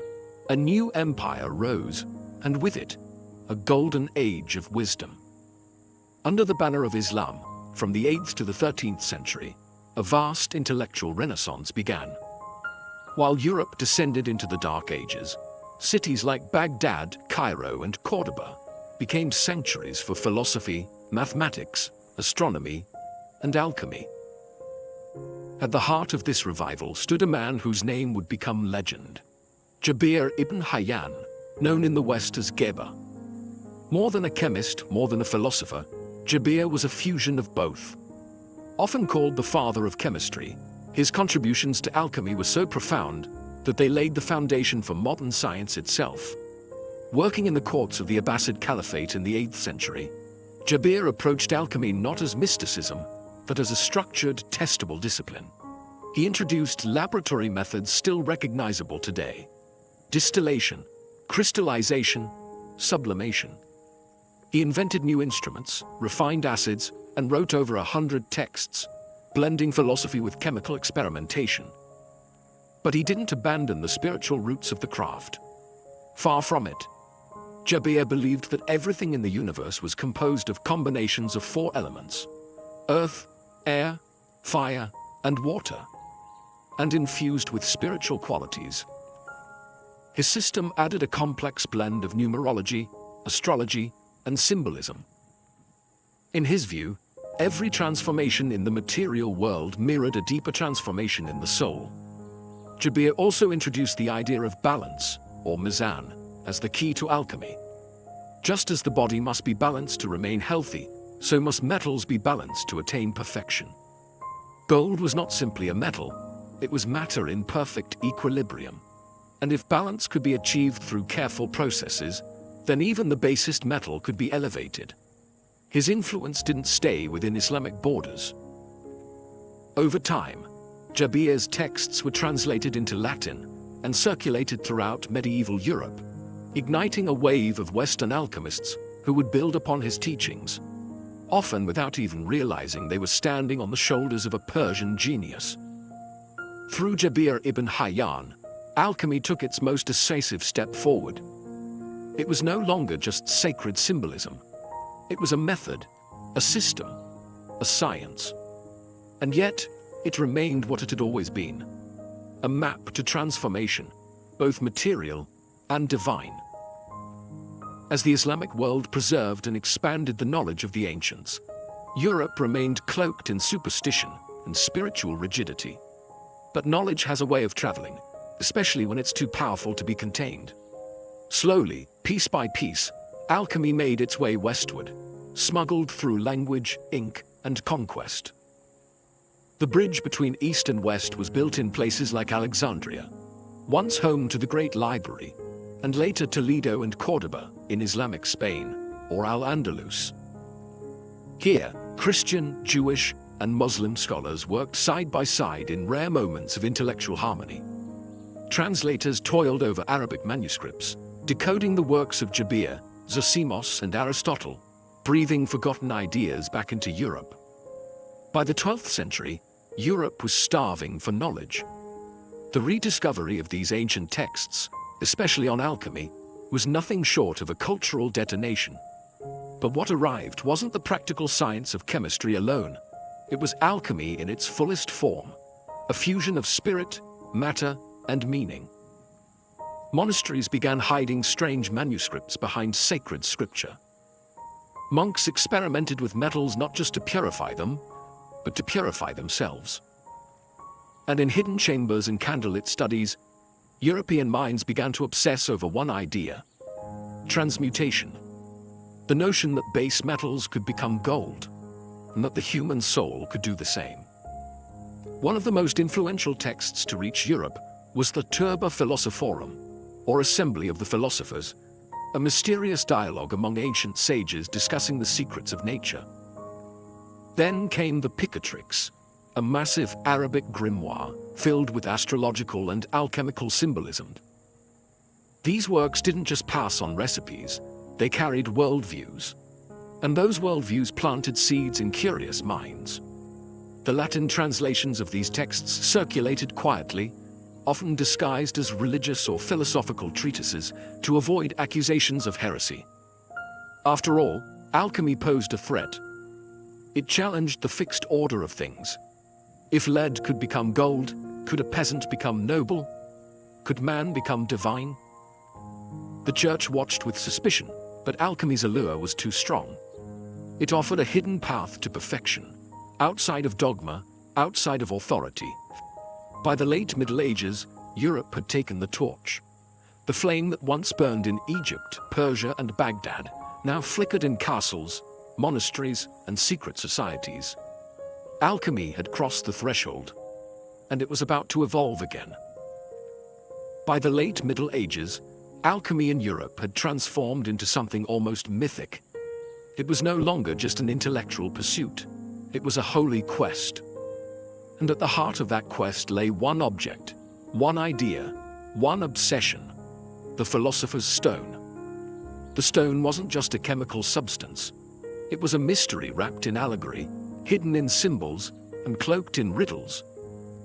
a new empire rose, and with it, a golden age of wisdom. Under the banner of Islam, from the 8th to the 13th century, a vast intellectual renaissance began. While Europe descended into the Dark Ages, cities like Baghdad, Cairo, and Cordoba became sanctuaries for philosophy, mathematics, astronomy, and alchemy. At the heart of this revival stood a man whose name would become legend, Jabir ibn Hayyan, known in the West as Geber. More than a chemist, more than a philosopher, Jabir was a fusion of both. Often called the father of chemistry, his contributions to alchemy were so profound that they laid the foundation for modern science itself. Working in the courts of the Abbasid Caliphate in the 8th century, Jabir approached alchemy not as mysticism, but as a structured, testable discipline. He introduced laboratory methods still recognizable today: distillation, crystallization, sublimation. He invented new instruments, refined acids, and wrote over 100 texts, blending philosophy with chemical experimentation. But he didn't abandon the spiritual roots of the craft. Far from it. Jabir believed that everything in the universe was composed of combinations of 4 elements: earth, air, fire, and water, and infused with spiritual qualities. His system added a complex blend of numerology, astrology, and symbolism. In his view, every transformation in the material world mirrored a deeper transformation in the soul. Jabir also introduced the idea of balance, or mizan, as the key to alchemy. Just as the body must be balanced to remain healthy, so must metals be balanced to attain perfection. Gold was not simply a metal, it was matter in perfect equilibrium. And if balance could be achieved through careful processes, then even the basest metal could be elevated. His influence didn't stay within Islamic borders. Over time, Jabir's texts were translated into Latin and circulated throughout medieval Europe, igniting a wave of Western alchemists who would build upon his teachings, often without even realizing they were standing on the shoulders of a Persian genius. Through Jabir ibn Hayyan, alchemy took its most decisive step forward. It was no longer just sacred symbolism. It was a method, a system, a science. And yet, it remained what it had always been: a map to transformation, both material and divine. As the Islamic world preserved and expanded the knowledge of the ancients, Europe remained cloaked in superstition and spiritual rigidity. But knowledge has a way of traveling, especially when it's too powerful to be contained. Slowly, piece by piece, alchemy made its way westward, smuggled through language, ink, and conquest. The bridge between East and West was built in places like Alexandria, once home to the Great Library, and later Toledo and Córdoba in Islamic Spain, or Al-Andalus. Here, Christian, Jewish, and Muslim scholars worked side by side in rare moments of intellectual harmony. Translators toiled over Arabic manuscripts, decoding the works of Jabir, Zosimos, and Aristotle, breathing forgotten ideas back into Europe. By the 12th century, Europe was starving for knowledge. The rediscovery of these ancient texts, especially on alchemy, was nothing short of a cultural detonation. But what arrived wasn't the practical science of chemistry alone. It was alchemy in its fullest form, a fusion of spirit, matter, and meaning. Monasteries began hiding strange manuscripts behind sacred scripture. Monks experimented with metals not just to purify them, but to purify themselves. And in hidden chambers and candlelit studies, European minds began to obsess over one idea: transmutation. The notion that base metals could become gold, and that the human soul could do the same. One of the most influential texts to reach Europe was the Turba Philosophorum, or Assembly of the Philosophers, a mysterious dialogue among ancient sages discussing the secrets of nature. Then came the Picatrix, a massive Arabic grimoire filled with astrological and alchemical symbolism. These works didn't just pass on recipes, they carried worldviews. And those worldviews planted seeds in curious minds. The Latin translations of these texts circulated quietly, often disguised as religious or philosophical treatises, to avoid accusations of heresy. After all, alchemy posed a threat. It challenged the fixed order of things. If lead could become gold, could a peasant become noble? Could man become divine? The church watched with suspicion, but alchemy's allure was too strong. It offered a hidden path to perfection, outside of dogma, outside of authority. By the late Middle Ages, Europe had taken the torch. The flame that once burned in Egypt, Persia, and Baghdad now flickered in castles, monasteries, and secret societies. Alchemy had crossed the threshold, and it was about to evolve again. By the late Middle Ages, alchemy in Europe had transformed into something almost mythic. It was no longer just an intellectual pursuit. It was a holy quest. And at the heart of that quest lay one object, one idea, one obsession: the philosopher's stone. The stone wasn't just a chemical substance. It was a mystery wrapped in allegory, hidden in symbols, and cloaked in riddles,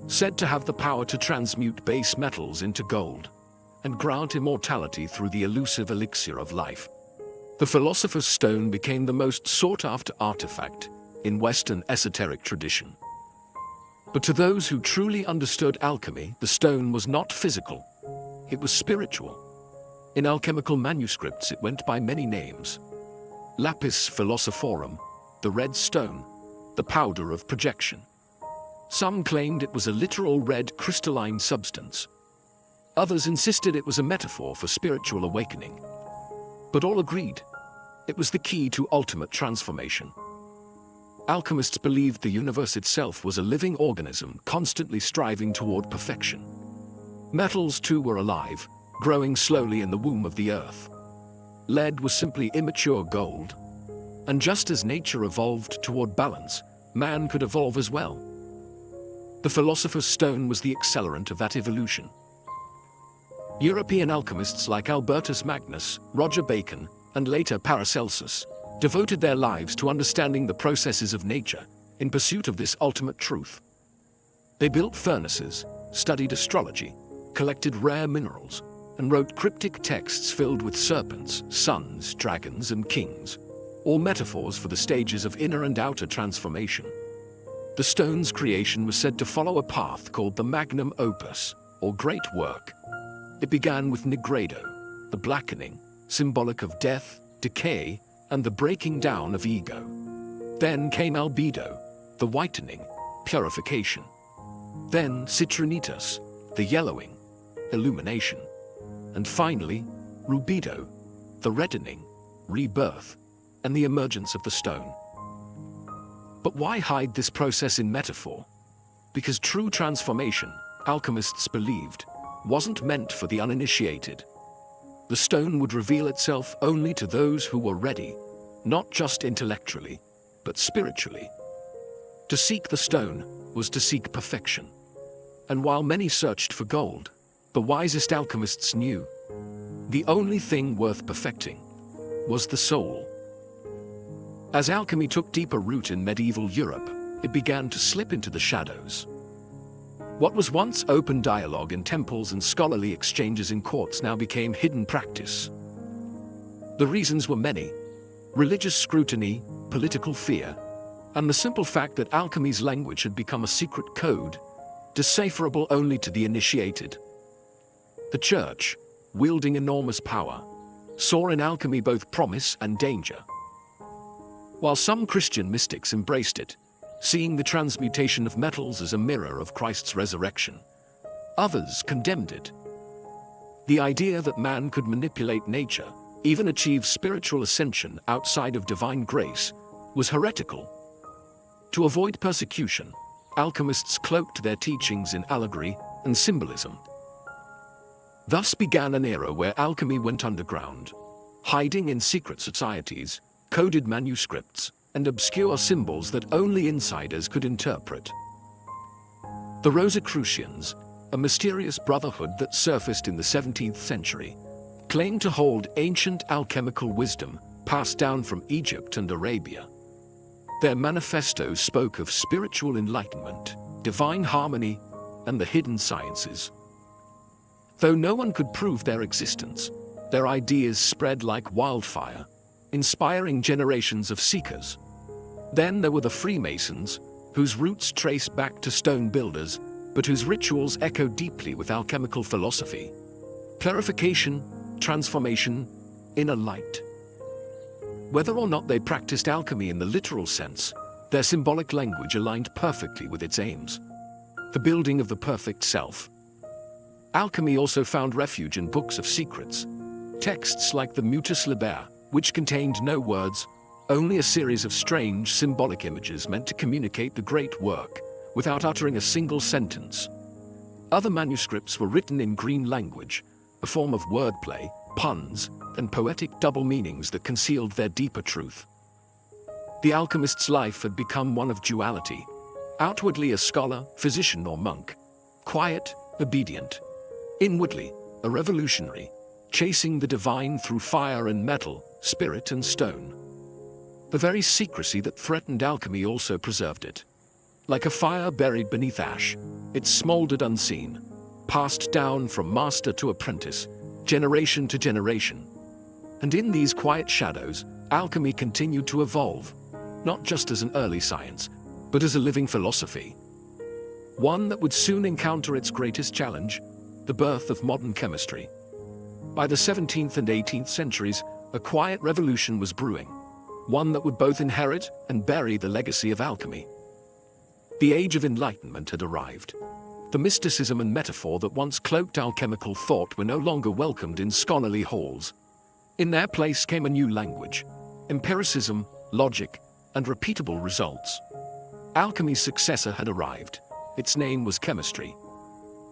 said to have the power to transmute base metals into gold and grant immortality through the elusive elixir of life. The philosopher's stone became the most sought-after artifact in Western esoteric tradition. But to those who truly understood alchemy, the stone was not physical. It was spiritual. In alchemical manuscripts, it went by many names: lapis philosophorum, the red stone, the powder of projection. Some claimed it was a literal red crystalline substance. Others insisted it was a metaphor for spiritual awakening. But all agreed, it was the key to ultimate transformation. Alchemists believed the universe itself was a living organism constantly striving toward perfection. Metals too were alive, growing slowly in the womb of the earth. Lead was simply immature gold. And just as nature evolved toward balance, man could evolve as well. The philosopher's stone was the accelerant of that evolution. European alchemists like Albertus Magnus, Roger Bacon, and later Paracelsus devoted their lives to understanding the processes of nature in pursuit of this ultimate truth. They built furnaces, studied astrology, collected rare minerals, and wrote cryptic texts filled with serpents, suns, dragons, and kings, all metaphors for the stages of inner and outer transformation. The stone's creation was said to follow a path called the magnum opus, or great work. It began with nigredo, the blackening, symbolic of death, decay, and the breaking down of ego. Then came albedo, the whitening, purification. Then citrinitas, the yellowing, illumination. And finally, rubedo, the reddening, rebirth, and the emergence of the stone. But why hide this process in metaphor? Because true transformation, alchemists believed, wasn't meant for the uninitiated. The stone would reveal itself only to those who were ready, not just intellectually, but spiritually. To seek the stone was to seek perfection. And while many searched for gold, the wisest alchemists knew the only thing worth perfecting was the soul. As alchemy took deeper root in medieval Europe, it began to slip into the shadows. What was once open dialogue in temples and scholarly exchanges in courts now became hidden practice. The reasons were many: religious scrutiny, political fear, and the simple fact that alchemy's language had become a secret code, decipherable only to the initiated. The Church, wielding enormous power, saw in alchemy both promise and danger. While some Christian mystics embraced it, seeing the transmutation of metals as a mirror of Christ's resurrection, others condemned it. The idea that man could manipulate nature, even achieve spiritual ascension outside of divine grace, was heretical. To avoid persecution, alchemists cloaked their teachings in allegory and symbolism. Thus began an era where alchemy went underground, hiding in secret societies, coded manuscripts, and obscure symbols that only insiders could interpret. The Rosicrucians, a mysterious brotherhood that surfaced in the 17th century, claimed to hold ancient alchemical wisdom passed down from Egypt and Arabia. Their manifestos spoke of spiritual enlightenment, divine harmony, and the hidden sciences. Though no one could prove their existence, their ideas spread like wildfire, inspiring generations of seekers. Then there were the Freemasons, whose roots trace back to stone builders, but whose rituals echo deeply with alchemical philosophy. Purification, transformation, inner light. Whether or not they practiced alchemy in the literal sense, their symbolic language aligned perfectly with its aims: the building of the perfect self. Alchemy also found refuge in books of secrets, texts like the Mutus Liber, which contained no words, only a series of strange symbolic images meant to communicate the great work without uttering a single sentence. Other manuscripts were written in green language, a form of wordplay, puns, and poetic double meanings that concealed their deeper truth. The alchemist's life had become one of duality, outwardly a scholar, physician, or monk, quiet, obedient, inwardly a revolutionary, chasing the divine through fire and metal, spirit and stone. The very secrecy that threatened alchemy also preserved it. Like a fire buried beneath ash, it smoldered unseen, passed down from master to apprentice, generation to generation. And in these quiet shadows, alchemy continued to evolve, not just as an early science, but as a living philosophy. One that would soon encounter its greatest challenge, the birth of modern chemistry. By the 17th and 18th centuries, a quiet revolution was brewing, one that would both inherit and bury the legacy of alchemy. The Age of Enlightenment had arrived. The mysticism and metaphor that once cloaked alchemical thought were no longer welcomed in scholarly halls. In their place came a new language: empiricism, logic, and repeatable results. Alchemy's successor had arrived. Its name was chemistry.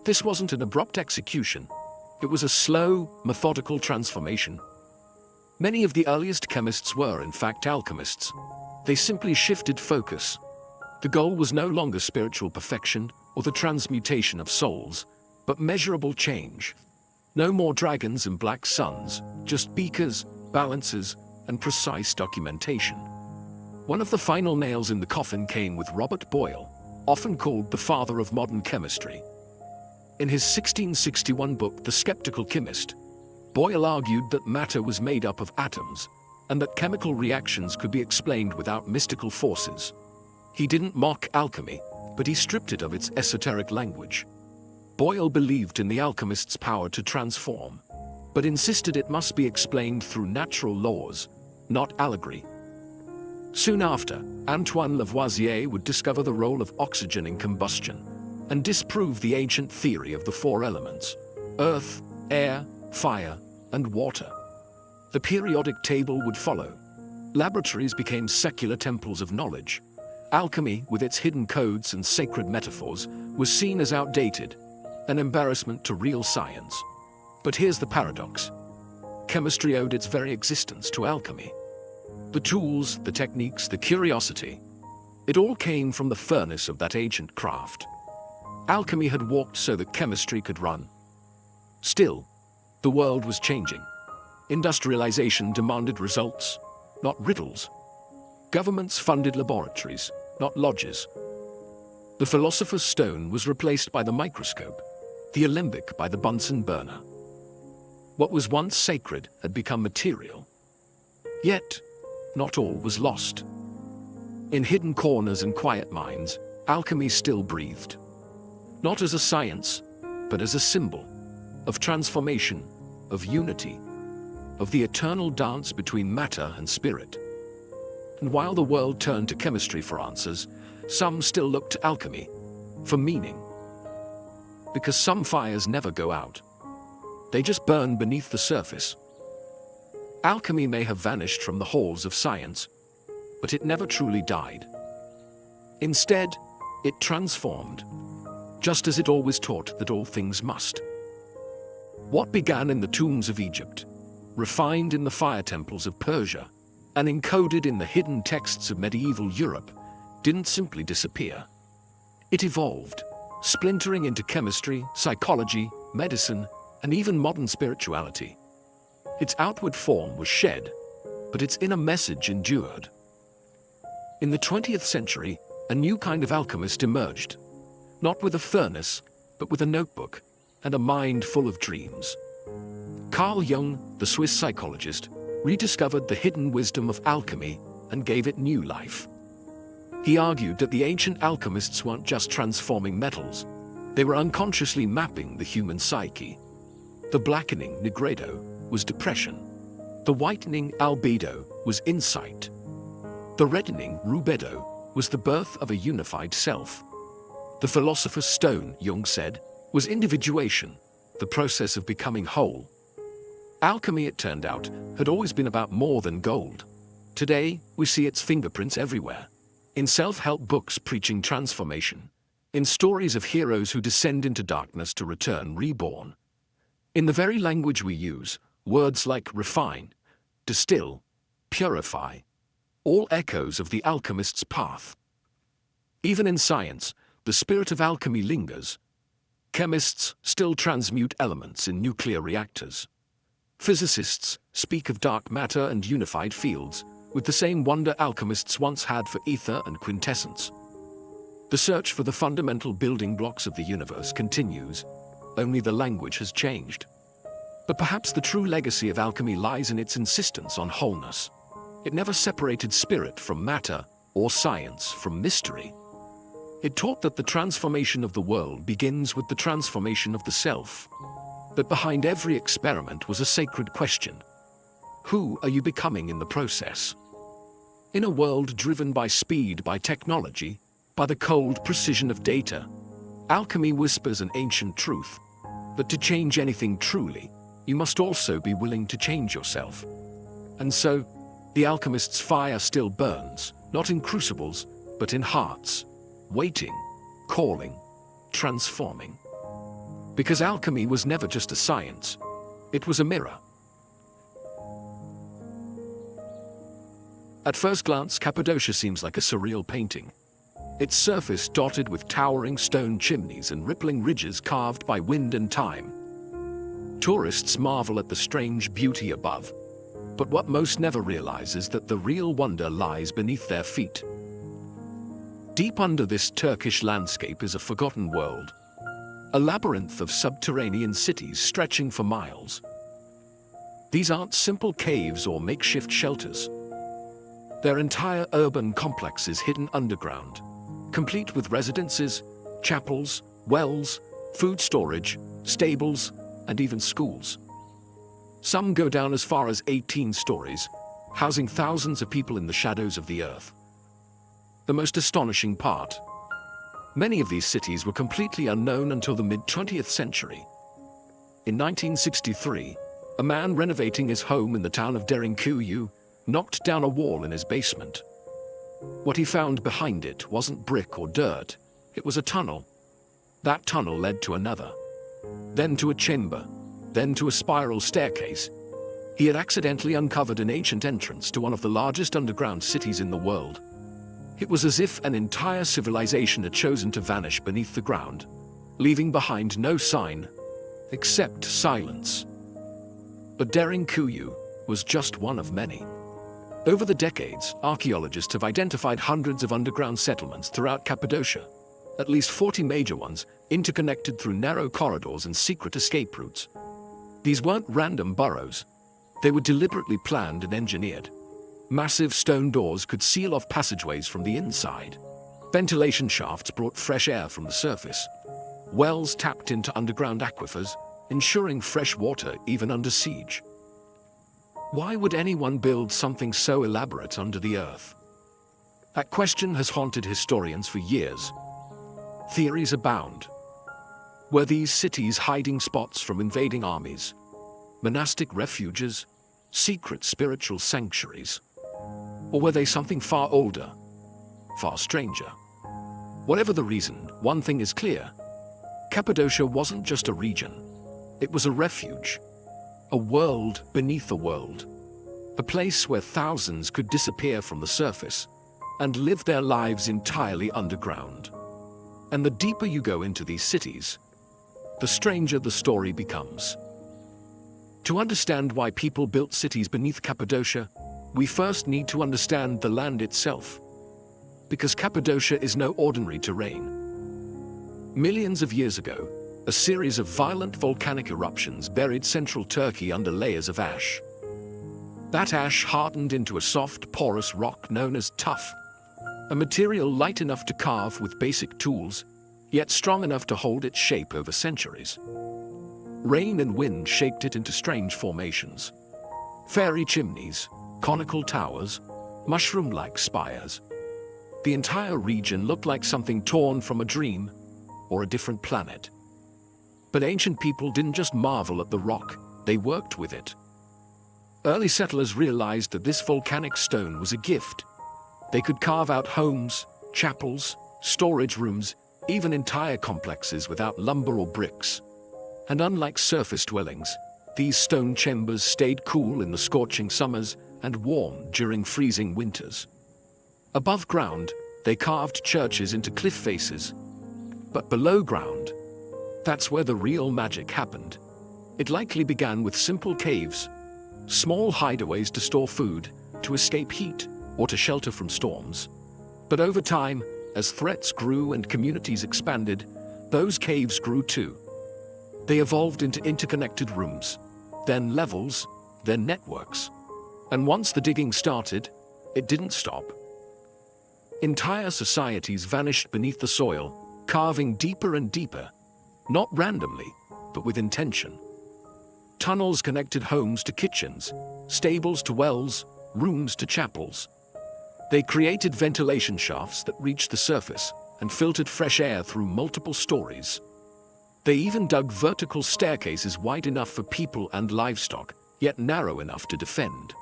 This wasn't an abrupt execution. It was a slow, methodical transformation. Many of the earliest chemists were, in fact, alchemists. They simply shifted focus. The goal was no longer spiritual perfection or the transmutation of souls, but measurable change. No more dragons and black suns, just beakers, balances, and precise documentation. One of the final nails in the coffin came with Robert Boyle, often called the father of modern chemistry. In his 1661 book, The Skeptical Chemist, Boyle argued that matter was made up of atoms, and that chemical reactions could be explained without mystical forces. He didn't mock alchemy, but he stripped it of its esoteric language. Boyle believed in the alchemist's power to transform, but insisted it must be explained through natural laws, not allegory. Soon after, Antoine Lavoisier would discover the role of oxygen in combustion, and disprove the ancient theory of the four elements: earth, air, fire, and water. The periodic table would follow. Laboratories became secular temples of knowledge. Alchemy, with its hidden codes and sacred metaphors, was seen as outdated, an embarrassment to real science. But here's the paradox. Chemistry owed its very existence to alchemy. The tools, the techniques, the curiosity, it all came from the furnace of that ancient craft. Alchemy had walked so that chemistry could run. Still, the world was changing. Industrialization demanded results, not riddles. Governments funded laboratories, not lodges. The philosopher's stone was replaced by the microscope, the alembic by the Bunsen burner. What was once sacred had become material. Yet, not all was lost. In hidden corners and quiet minds, alchemy still breathed. Not as a science, but as a symbol of transformation, of unity, of the eternal dance between matter and spirit. And while the world turned to chemistry for answers, some still looked to alchemy for meaning. Because some fires never go out. They just burn beneath the surface. Alchemy may have vanished from the halls of science, but it never truly died. Instead, it transformed, just as it always taught that all things must. What began in the tombs of Egypt, refined in the fire temples of Persia, and encoded in the hidden texts of medieval Europe, didn't simply disappear. It evolved, splintering into chemistry, psychology, medicine, and even modern spirituality. Its outward form was shed, but its inner message endured. In the 20th century, a new kind of alchemist emerged, not with a furnace, but with a notebook and a mind full of dreams. Carl Jung, the Swiss psychologist, rediscovered the hidden wisdom of alchemy and gave it new life. He argued that the ancient alchemists weren't just transforming metals, they were unconsciously mapping the human psyche. The blackening nigredo was depression. The whitening albedo was insight. The reddening rubedo was the birth of a unified self. The philosopher's stone, Jung said, was individuation, the process of becoming whole. Alchemy, it turned out, had always been about more than gold. Today, we see its fingerprints everywhere. In self-help books preaching transformation, in stories of heroes who descend into darkness to return reborn. In the very language we use, words like refine, distill, purify, all echoes of the alchemist's path. Even in science, the spirit of alchemy lingers. Chemists still transmute elements in nuclear reactors. Physicists speak of dark matter and unified fields, with the same wonder alchemists once had for ether and quintessence. The search for the fundamental building blocks of the universe continues, only the language has changed. But perhaps the true legacy of alchemy lies in its insistence on wholeness. It never separated spirit from matter or science from mystery. It taught that the transformation of the world begins with the transformation of the self, that behind every experiment was a sacred question. Who are you becoming in the process? In a world driven by speed, by technology, by the cold precision of data, alchemy whispers an ancient truth, that to change anything truly, you must also be willing to change yourself. And so, the alchemist's fire still burns, not in crucibles, but in hearts, waiting, calling, transforming. Because alchemy was never just a science, it was a mirror. At first glance, Cappadocia seems like a surreal painting. Its surface dotted with towering stone chimneys and rippling ridges carved by wind and time. Tourists marvel at the strange beauty above, but what most never realize is that the real wonder lies beneath their feet. Deep under this Turkish landscape is a forgotten world, a labyrinth of subterranean cities stretching for miles. These aren't simple caves or makeshift shelters. They're entire urban complexes hidden underground, complete with residences, chapels, wells, food storage, stables, and even schools. Some go down as far as 18 stories, housing thousands of people in the shadows of the earth. The most astonishing part: many of these cities were completely unknown until the mid-20th century. In 1963, a man renovating his home in the town of Derinkuyu knocked down a wall in his basement. What he found behind it wasn't brick or dirt, it was a tunnel. That tunnel led to another, then to a chamber, then to a spiral staircase. He had accidentally uncovered an ancient entrance to one of the largest underground cities in the world. It was as if an entire civilization had chosen to vanish beneath the ground, leaving behind no sign, except silence. But Derinkuyu was just one of many. Over the decades, archaeologists have identified hundreds of underground settlements throughout Cappadocia, at least 40 major ones, interconnected through narrow corridors and secret escape routes. These weren't random burrows. They were deliberately planned and engineered. Massive stone doors could seal off passageways from the inside. Ventilation shafts brought fresh air from the surface. Wells tapped into underground aquifers, ensuring fresh water even under siege. Why would anyone build something so elaborate under the earth? That question has haunted historians for years. Theories abound. Were these cities hiding spots from invading armies, monastic refuges, secret spiritual sanctuaries? Or were they something far older, far stranger? Whatever the reason, one thing is clear. Cappadocia wasn't just a region. It was a refuge. A world beneath a world. A place where thousands could disappear from the surface and live their lives entirely underground. And the deeper you go into these cities, the stranger the story becomes. To understand why people built cities beneath Cappadocia, we first need to understand the land itself. Because Cappadocia is no ordinary terrain. Millions of years ago, a series of violent volcanic eruptions buried central Turkey under layers of ash. That ash hardened into a soft, porous rock known as tuff, a material light enough to carve with basic tools, yet strong enough to hold its shape over centuries. Rain and wind shaped it into strange formations. Fairy chimneys, conical towers, mushroom-like spires. The entire region looked like something torn from a dream or a different planet. But ancient people didn't just marvel at the rock, they worked with it. Early settlers realized that this volcanic stone was a gift. They could carve out homes, chapels, storage rooms, even entire complexes without lumber or bricks. And unlike surface dwellings, these stone chambers stayed cool in the scorching summers and warm during freezing winters. Above ground, they carved churches into cliff faces. But below ground, that's where the real magic happened. It likely began with simple caves, small hideaways to store food, to escape heat, or to shelter from storms. But over time, as threats grew and communities expanded, those caves grew too. They evolved into interconnected rooms, then levels, then networks. And once the digging started, it didn't stop. Entire societies vanished beneath the soil, carving deeper and deeper, not randomly, but with intention. Tunnels connected homes to kitchens, stables to wells, rooms to chapels. They created ventilation shafts that reached the surface and filtered fresh air through multiple stories. They even dug vertical staircases wide enough for people and livestock, yet narrow enough to defend.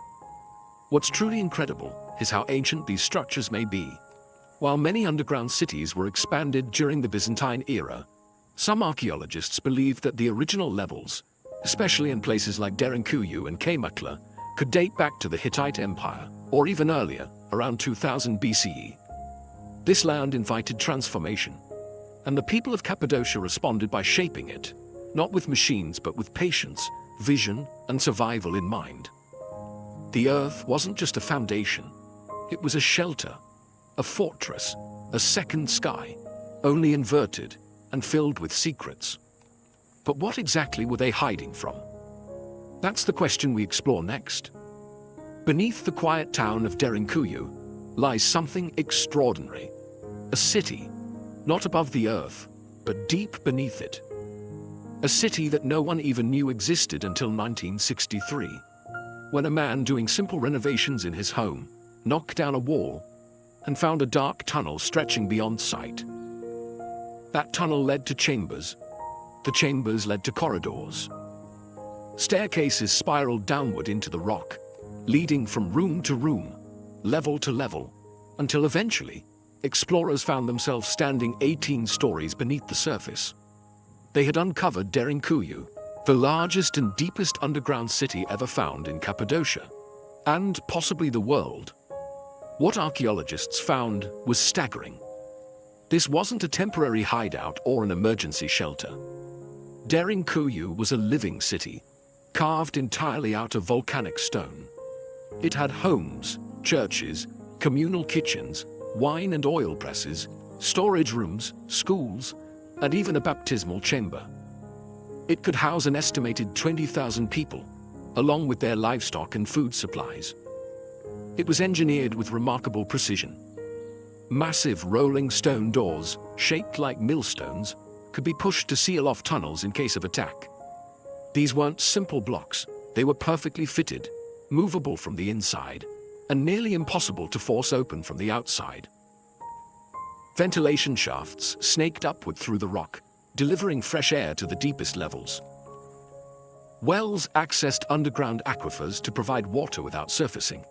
What's truly incredible is how ancient these structures may be. While many underground cities were expanded during the Byzantine era, some archaeologists believe that the original levels, especially in places like Derinkuyu and Kaymakla, could date back to the Hittite Empire, or even earlier, around 2000 BCE. This land invited transformation, and the people of Cappadocia responded by shaping it, not with machines but with patience, vision, and survival in mind. The earth wasn't just a foundation, it was a shelter, a fortress, a second sky, only inverted and filled with secrets. But what exactly were they hiding from? That's the question we explore next. Beneath the quiet town of Derinkuyu lies something extraordinary. A city, not above the earth, but deep beneath it. A city that no one even knew existed until 1963, when a man doing simple renovations in his home knocked down a wall and found a dark tunnel stretching beyond sight. That tunnel led to chambers. The chambers led to corridors. Staircases spiraled downward into the rock, leading from room to room, level to level, until eventually, explorers found themselves standing 18 stories beneath the surface. They had uncovered Derinkuyu, the largest and deepest underground city ever found in Cappadocia, and possibly the world. What archaeologists found was staggering. This wasn't a temporary hideout or an emergency shelter. Derinkuyu was a living city, carved entirely out of volcanic stone. It had homes, churches, communal kitchens, wine and oil presses, storage rooms, schools, and even a baptismal chamber. It could house an estimated 20,000 people, along with their livestock and food supplies. It was engineered with remarkable precision. Massive rolling stone doors, shaped like millstones, could be pushed to seal off tunnels in case of attack. These weren't simple blocks, they were perfectly fitted, movable from the inside, and nearly impossible to force open from the outside. Ventilation shafts snaked upward through the rock, delivering fresh air to the deepest levels. Wells accessed underground aquifers to provide water without surfacing.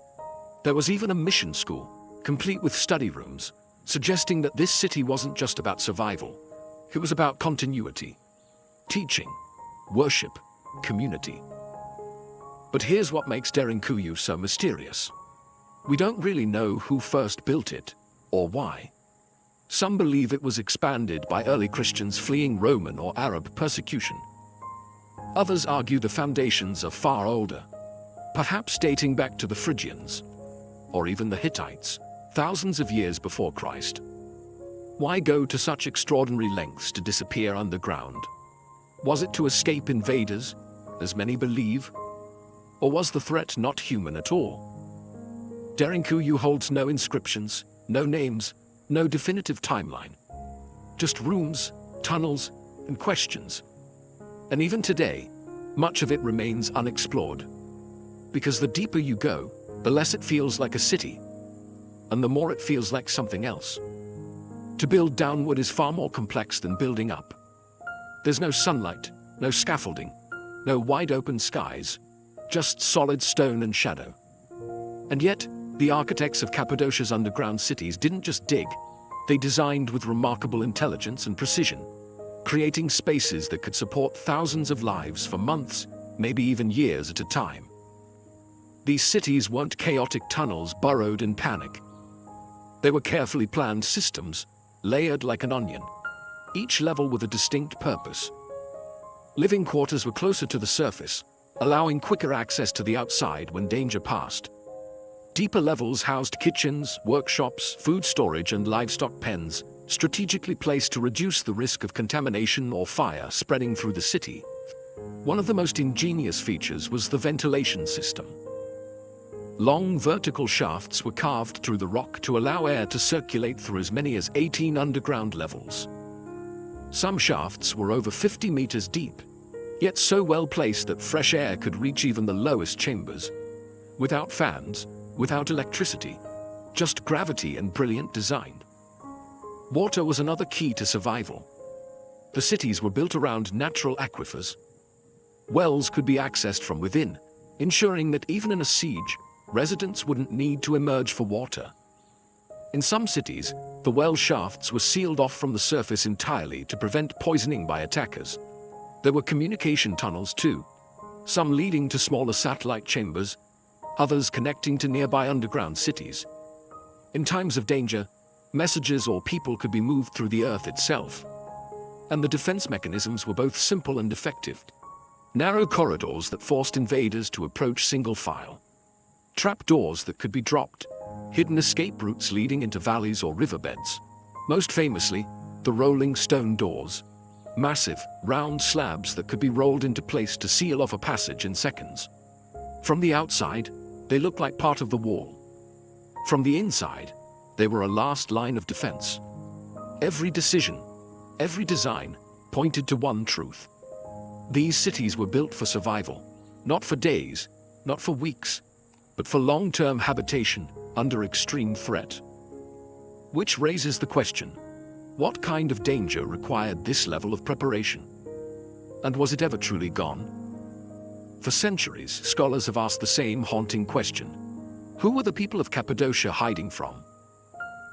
There was even a mission school, complete with study rooms, suggesting that this city wasn't just about survival. It was about continuity, teaching, worship, community. But here's what makes Derinkuyu so mysterious. We don't really know who first built it, or why. Some believe it was expanded by early Christians fleeing Roman or Arab persecution. Others argue the foundations are far older, perhaps dating back to the Phrygians, or even the Hittites, thousands of years before Christ. Why go to such extraordinary lengths to disappear underground? Was it to escape invaders, as many believe? Or was the threat not human at all? Derinkuyu holds no inscriptions, no names, no definitive timeline. Just rooms, tunnels, and questions. And even today, much of it remains unexplored. Because the deeper you go, the less it feels like a city, and the more it feels like something else. To build downward is far more complex than building up. There's no sunlight, no scaffolding, no wide open skies, just solid stone and shadow. And yet, the architects of Cappadocia's underground cities didn't just dig, they designed with remarkable intelligence and precision, creating spaces that could support thousands of lives for months, maybe even years at a time. These cities weren't chaotic tunnels burrowed in panic. They were carefully planned systems, layered like an onion, each level with a distinct purpose. Living quarters were closer to the surface, allowing quicker access to the outside when danger passed. Deeper levels housed kitchens, workshops, food storage, and livestock pens, strategically placed to reduce the risk of contamination or fire spreading through the city. One of the most ingenious features was the ventilation system. Long vertical shafts were carved through the rock to allow air to circulate through as many as 18 underground levels. Some shafts were over 50 meters deep, yet so well placed that fresh air could reach even the lowest chambers. Without fans, without electricity, just gravity and brilliant design. Water was another key to survival. The cities were built around natural aquifers. Wells could be accessed from within, ensuring that even in a siege, residents wouldn't need to emerge for water. In some cities, the well shafts were sealed off from the surface entirely to prevent poisoning by attackers. There were communication tunnels too, some leading to smaller satellite chambers, others connecting to nearby underground cities. In times of danger, messages or people could be moved through the earth itself. And the defense mechanisms were both simple and effective. Narrow corridors that forced invaders to approach single file. Trapdoors that could be dropped. Hidden escape routes leading into valleys or riverbeds. Most famously, the rolling stone doors. Massive, round slabs that could be rolled into place to seal off a passage in seconds. From the outside, they looked like part of the wall. From the inside, they were a last line of defense. Every decision, every design, pointed to one truth. These cities were built for survival, not for days, not for weeks, but for long-term habitation under extreme threat. Which raises the question, what kind of danger required this level of preparation? And was it ever truly gone? For centuries, scholars have asked the same haunting question. Who were the people of Cappadocia hiding from?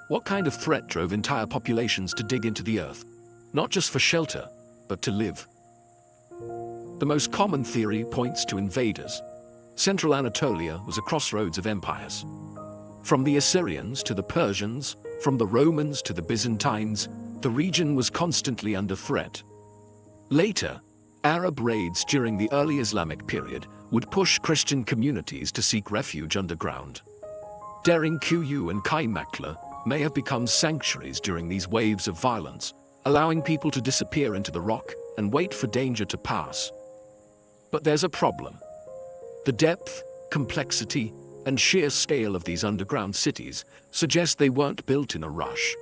What kind of threat drove entire populations to dig into the earth? Not just for shelter, but to live. The most common theory points to invaders. Central Anatolia was a crossroads of empires. From the Assyrians to the Persians, from the Romans to the Byzantines, the region was constantly under threat. Later, Arab raids during the early Islamic period would push Christian communities to seek refuge underground. Derinkuyu and Kaymakla may have become sanctuaries during these waves of violence, allowing people to disappear into the rock and wait for danger to pass. But there's a problem. The depth, complexity, and sheer scale of these underground cities suggest they weren't built in a rush.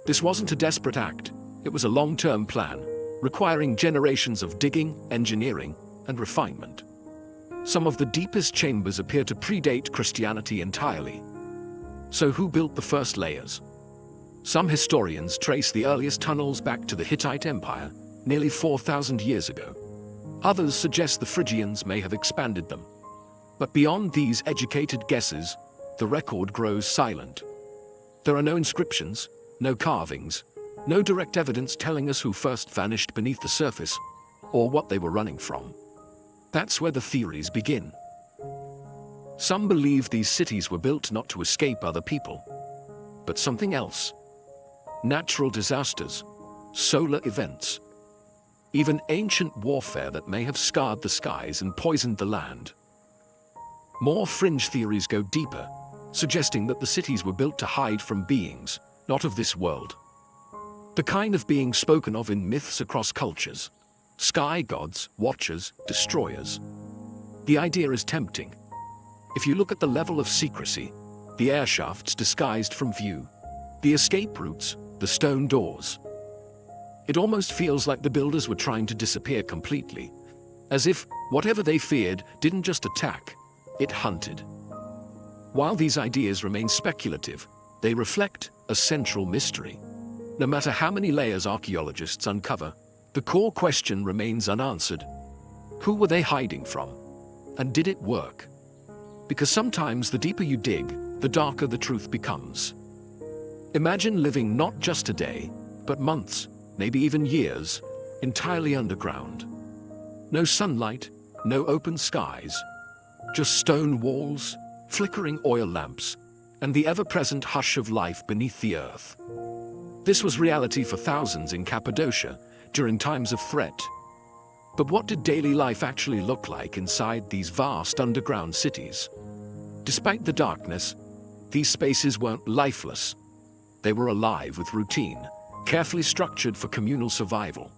This wasn't a desperate act, it was a long-term plan, requiring generations of digging, engineering, and refinement. Some of the deepest chambers appear to predate Christianity entirely. So who built the first layers? Some historians trace the earliest tunnels back to the Hittite Empire, nearly 4,000 years ago. Others suggest the Phrygians may have expanded them. But beyond these educated guesses, the record grows silent. There are no inscriptions, no carvings, no direct evidence telling us who first vanished beneath the surface, or what they were running from. That's where the theories begin. Some believe these cities were built not to escape other people, but something else. Natural disasters, solar events, even ancient warfare that may have scarred the skies and poisoned the land. More fringe theories go deeper, suggesting that the cities were built to hide from beings, not of this world. The kind of beings spoken of in myths across cultures. Sky gods, watchers, destroyers. The idea is tempting. If you look at the level of secrecy, the air shafts disguised from view, the escape routes, the stone doors. It almost feels like the builders were trying to disappear completely, as if whatever they feared didn't just attack, it hunted. While these ideas remain speculative, they reflect a central mystery. No matter how many layers archaeologists uncover, the core question remains unanswered. Who were they hiding from? And did it work? Because sometimes the deeper you dig, the darker the truth becomes. Imagine living not just a day, but months, maybe even years, entirely underground. No sunlight, no open skies, just stone walls, flickering oil lamps, and the ever-present hush of life beneath the earth. This was reality for thousands in Cappadocia during times of threat. But what did daily life actually look like inside these vast underground cities? Despite the darkness, these spaces weren't lifeless. They were alive with routine, carefully structured for communal survival.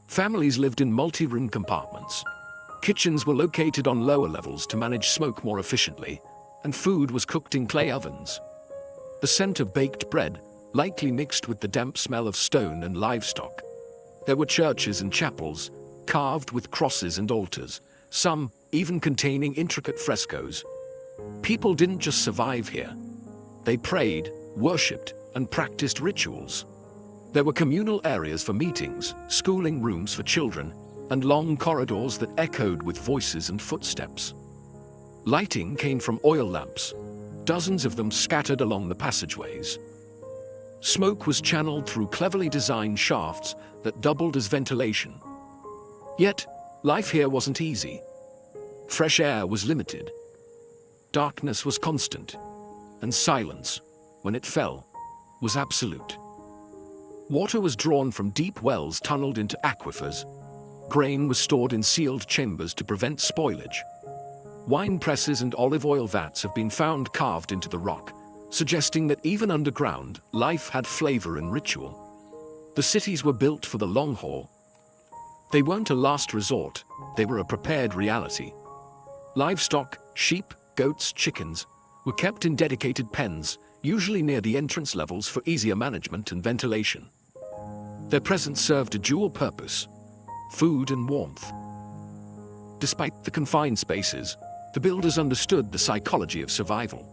Families lived in multi-room compartments. Kitchens were located on lower levels to manage smoke more efficiently, and food was cooked in clay ovens. The scent of baked bread likely mixed with the damp smell of stone and livestock. There were churches and chapels, carved with crosses and altars, some even containing intricate frescoes. People didn't just survive here. They prayed, worshipped, and practiced rituals. There were communal areas for meetings, schooling rooms for children, and long corridors that echoed with voices and footsteps. Lighting came from oil lamps, dozens of them scattered along the passageways. Smoke was channeled through cleverly designed shafts that doubled as ventilation. Yet, life here wasn't easy. Fresh air was limited. Darkness was constant, and silence, when it fell, was absolute. Water was drawn from deep wells tunneled into aquifers. Grain was stored in sealed chambers to prevent spoilage. Wine presses and olive oil vats have been found carved into the rock, suggesting that even underground, life had flavor and ritual. The cities were built for the long haul. They weren't a last resort, they were a prepared reality. Livestock, sheep, goats, chickens, were kept in dedicated pens, usually near the entrance levels for easier management and ventilation. Their presence served a dual purpose: food and warmth. Despite the confined spaces, the builders understood the psychology of survival.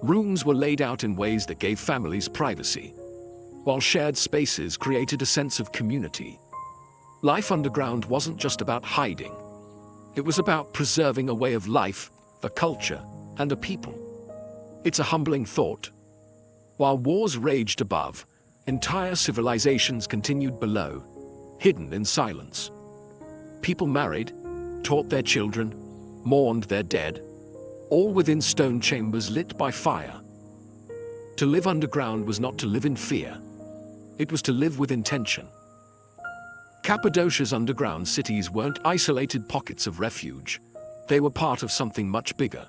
Rooms were laid out in ways that gave families privacy, while shared spaces created a sense of community. Life underground wasn't just about hiding. It was about preserving a way of life, a culture, and a people. It's a humbling thought. While wars raged above, entire civilizations continued below, hidden in silence. People married, taught their children, mourned their dead, all within stone chambers lit by fire. To live underground was not to live in fear. It was to live with intention. Cappadocia's underground cities weren't isolated pockets of refuge. They were part of something much bigger.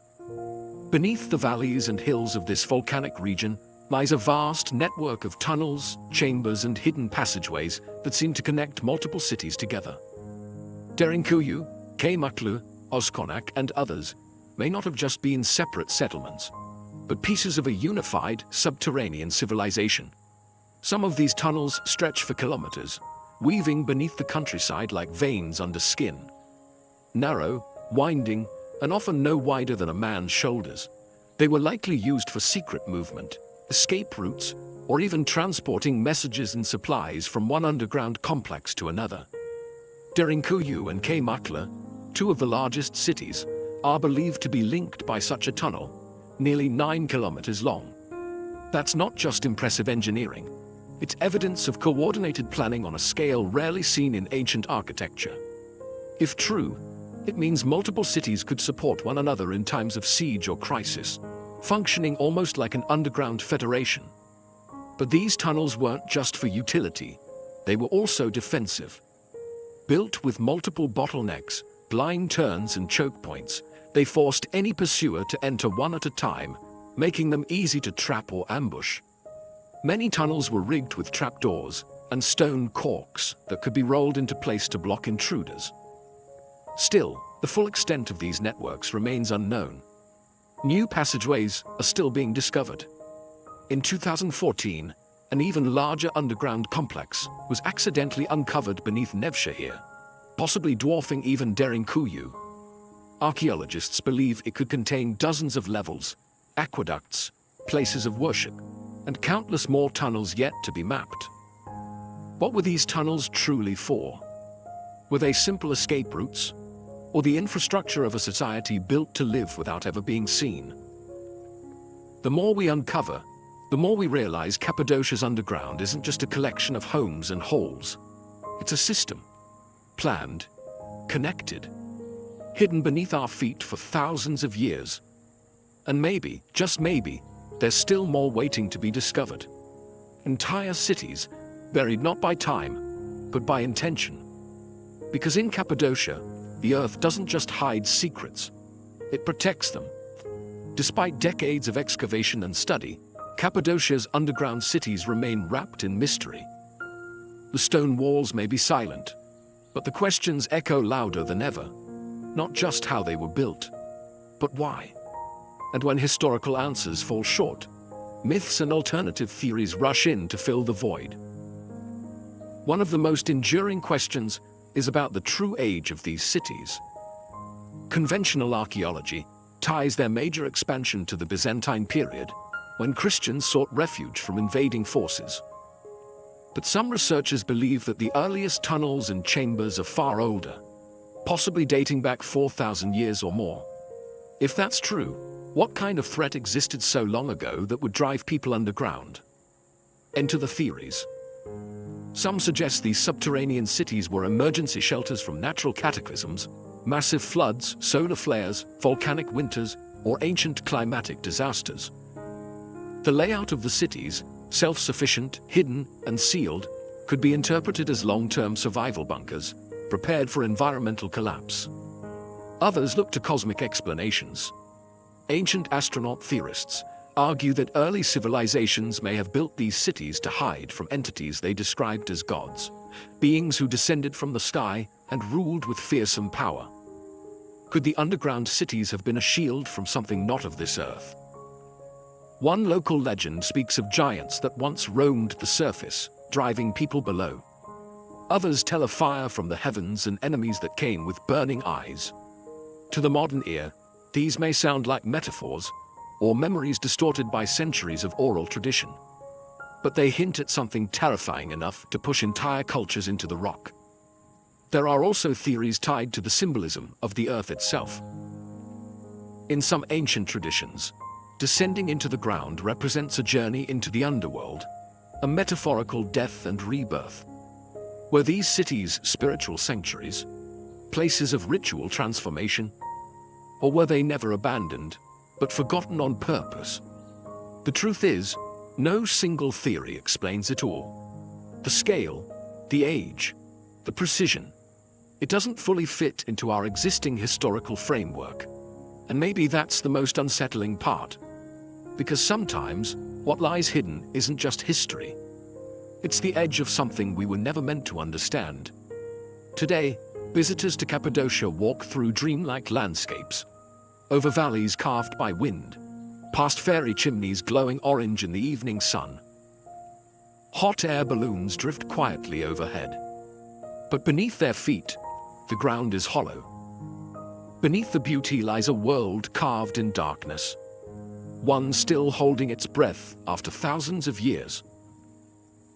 Beneath the valleys and hills of this volcanic region lies a vast network of tunnels, chambers, and hidden passageways that seem to connect multiple cities together. Derinkuyu, Kaymaklu, Oskonak, and others may not have just been separate settlements, but pieces of a unified, subterranean civilization. Some of these tunnels stretch for kilometers, weaving beneath the countryside like veins under skin. Narrow, winding, and often no wider than a man's shoulders, they were likely used for secret movement, escape routes, or even transporting messages and supplies from one underground complex to another. Derinkuyu and Kaymakla, two of the largest cities, are believed to be linked by such a tunnel, nearly 9 kilometers long. That's not just impressive engineering. It's evidence of coordinated planning on a scale rarely seen in ancient architecture. If true, it means multiple cities could support one another in times of siege or crisis, functioning almost like an underground federation. But these tunnels weren't just for utility, they were also defensive. Built with multiple bottlenecks, blind turns, and choke points, they forced any pursuer to enter one at a time, making them easy to trap or ambush. Many tunnels were rigged with trapdoors and stone corks that could be rolled into place to block intruders. Still, the full extent of these networks remains unknown. New passageways are still being discovered. In 2014, an even larger underground complex was accidentally uncovered beneath Nevşehir, possibly dwarfing even Derinkuyu. Archaeologists believe it could contain dozens of levels, aqueducts, places of worship, and countless more tunnels yet to be mapped. What were these tunnels truly for? Were they simple escape routes? or the infrastructure of a society built to live without ever being seen. The more we uncover, the more we realize Cappadocia's underground isn't just a collection of homes and halls. It's a system, planned, connected, hidden beneath our feet for thousands of years. And maybe, just maybe, there's still more waiting to be discovered. Entire cities, buried not by time, but by intention. Because in Cappadocia, the earth doesn't just hide secrets, it protects them. Despite decades of excavation and study, Cappadocia's underground cities remain wrapped in mystery. The stone walls may be silent, but the questions echo louder than ever. Not just how they were built, but why. And when historical answers fall short, myths and alternative theories rush in to fill the void. One of the most enduring questions is about the true age of these cities. Conventional archaeology ties their major expansion to the Byzantine period, when Christians sought refuge from invading forces. But some researchers believe that the earliest tunnels and chambers are far older, possibly dating back 4,000 years or more. If that's true, what kind of threat existed so long ago that would drive people underground? Enter the theories. Some suggest these subterranean cities were emergency shelters from natural cataclysms, massive floods, solar flares, volcanic winters, or ancient climatic disasters. The layout of the cities, self-sufficient, hidden, and sealed, could be interpreted as long-term survival bunkers, prepared for environmental collapse. Others look to cosmic explanations. Ancient astronaut theorists argue that early civilizations may have built these cities to hide from entities they described as gods, beings who descended from the sky and ruled with fearsome power. Could the underground cities have been a shield from something not of this earth? One local legend speaks of giants that once roamed the surface, driving people below. Others tell of fire from the heavens and enemies that came with burning eyes. To the modern ear, these may sound like metaphors, or memories distorted by centuries of oral tradition. But they hint at something terrifying enough to push entire cultures into the rock. There are also theories tied to the symbolism of the earth itself. In some ancient traditions, descending into the ground represents a journey into the underworld, a metaphorical death and rebirth. Were these cities spiritual sanctuaries, places of ritual transformation? Or were they never abandoned, but forgotten on purpose? The truth is, no single theory explains it all. The scale, the age, the precision. It doesn't fully fit into our existing historical framework. And maybe that's the most unsettling part. Because sometimes, what lies hidden isn't just history. It's the edge of something we were never meant to understand. Today, visitors to Cappadocia walk through dreamlike landscapes, over valleys carved by wind, past fairy chimneys glowing orange in the evening sun. Hot air balloons drift quietly overhead. But beneath their feet, the ground is hollow. Beneath the beauty lies a world carved in darkness, one still holding its breath after thousands of years.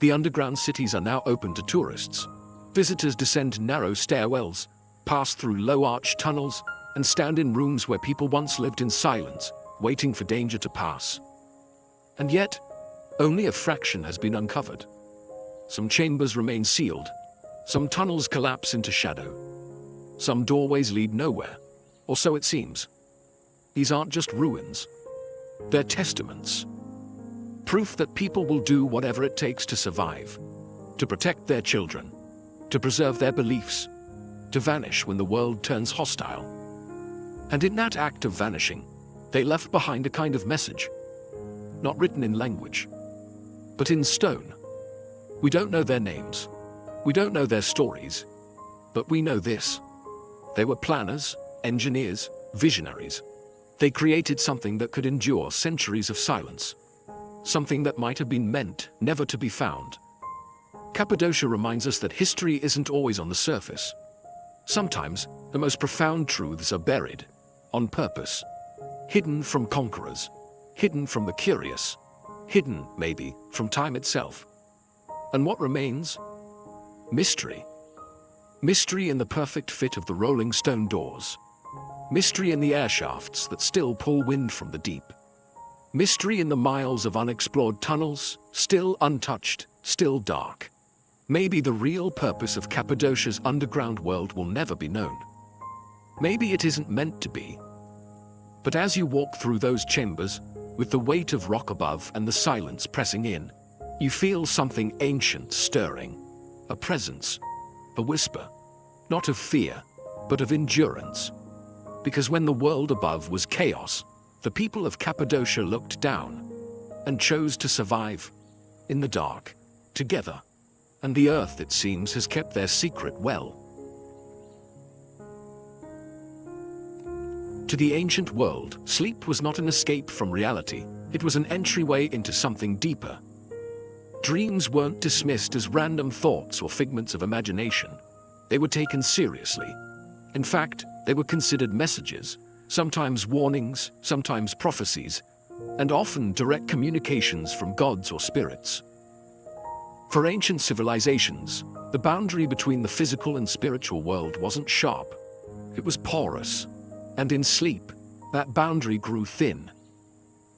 The underground cities are now open to tourists. Visitors descend narrow stairwells, pass through low-arched tunnels, and stand in rooms where people once lived in silence, waiting for danger to pass. And yet, only a fraction has been uncovered. Some chambers remain sealed, some tunnels collapse into shadow, some doorways lead nowhere, or so it seems. These aren't just ruins, they're testaments. Proof that people will do whatever it takes to survive, to protect their children, to preserve their beliefs, to vanish when the world turns hostile. And in that act of vanishing, they left behind a kind of message, not written in language, but in stone. We don't know their names, we don't know their stories, but we know this. They were planners, engineers, visionaries. They created something that could endure centuries of silence, something that might have been meant never to be found. Cappadocia reminds us that history isn't always on the surface. Sometimes, the most profound truths are buried, on purpose, hidden from conquerors, hidden from the curious, hidden, maybe, from time itself. And what remains? Mystery. Mystery in the perfect fit of the rolling stone doors. Mystery in the air shafts that still pull wind from the deep. Mystery in the miles of unexplored tunnels, still untouched, still dark. Maybe the real purpose of Cappadocia's underground world will never be known. Maybe it isn't meant to be. But as you walk through those chambers, with the weight of rock above and the silence pressing in, you feel something ancient stirring. A presence, a whisper, not of fear, but of endurance. Because when the world above was chaos, the people of Cappadocia looked down and chose to survive in the dark, together. And the earth, it seems, has kept their secret well. To the ancient world, sleep was not an escape from reality, it was an entryway into something deeper. Dreams weren't dismissed as random thoughts or figments of imagination. They were taken seriously. In fact, they were considered messages, sometimes warnings, sometimes prophecies, and often direct communications from gods or spirits. For ancient civilizations, the boundary between the physical and spiritual world wasn't sharp. It was porous. And in sleep, that boundary grew thin.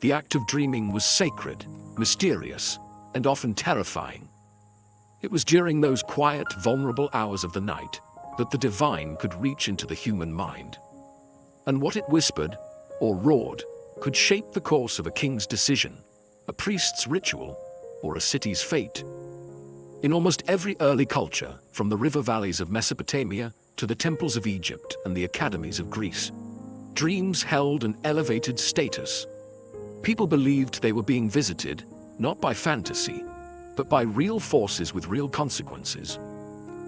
The act of dreaming was sacred, mysterious, and often terrifying. It was during those quiet, vulnerable hours of the night that the divine could reach into the human mind. And what it whispered, or roared, could shape the course of a king's decision, a priest's ritual, or a city's fate. In almost every early culture, from the river valleys of Mesopotamia to the temples of Egypt and the academies of Greece, dreams held an elevated status. People believed they were being visited, not by fantasy, but by real forces with real consequences.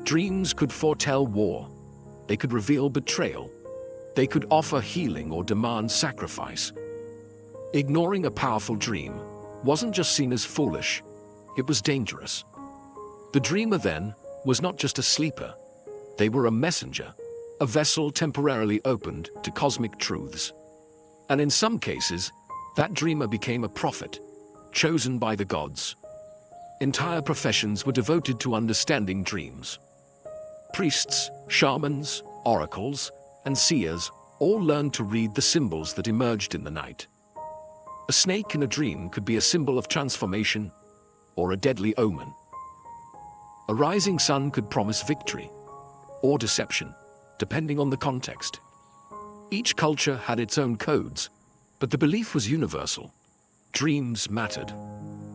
Dreams could foretell war. They could reveal betrayal. They could offer healing or demand sacrifice. Ignoring a powerful dream wasn't just seen as foolish, it was dangerous. The dreamer then was not just a sleeper. They were a messenger, a vessel temporarily opened to cosmic truths. And in some cases, that dreamer became a prophet, chosen by the gods. Entire professions were devoted to understanding dreams. Priests, shamans, oracles, and seers all learned to read the symbols that emerged in the night. A snake in a dream could be a symbol of transformation or a deadly omen. A rising sun could promise victory or deception, depending on the context. Each culture had its own codes, but the belief was universal. Dreams mattered.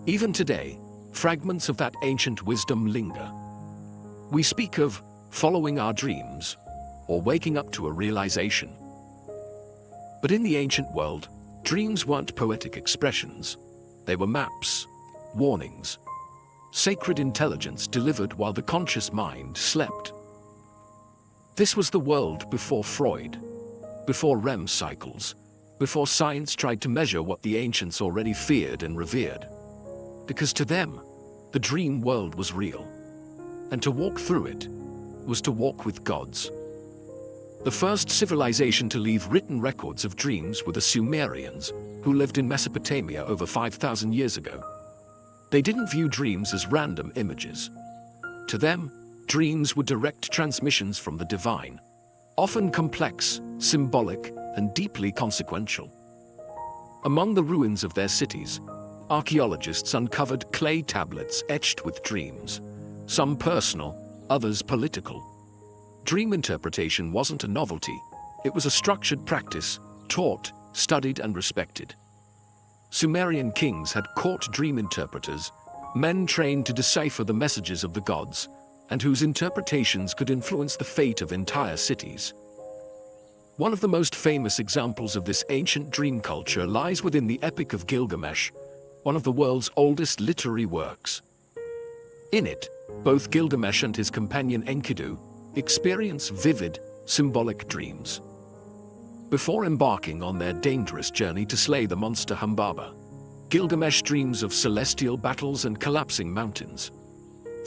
Even today, fragments of that ancient wisdom linger. We speak of following our dreams or waking up to a realization. But in the ancient world, dreams weren't poetic expressions. They were maps, warnings, sacred intelligence delivered while the conscious mind slept. This was the world before Freud, before REM cycles, before science tried to measure what the ancients already feared and revered. Because to them, the dream world was real, and to walk through it was to walk with gods. The first civilization to leave written records of dreams were the Sumerians, who lived in Mesopotamia over 5,000 years ago. They didn't view dreams as random images. To them, dreams were direct transmissions from the divine, often complex, symbolic, and deeply consequential. Among the ruins of their cities, archaeologists uncovered clay tablets etched with dreams, some personal, others political. Dream interpretation wasn't a novelty, it was a structured practice, taught, studied, and respected. Sumerian kings had court dream interpreters, men trained to decipher the messages of the gods, and whose interpretations could influence the fate of entire cities. One of the most famous examples of this ancient dream culture lies within the Epic of Gilgamesh, one of the world's oldest literary works. In it, both Gilgamesh and his companion Enkidu experience vivid, symbolic dreams. Before embarking on their dangerous journey to slay the monster Humbaba, Gilgamesh dreams of celestial battles and collapsing mountains.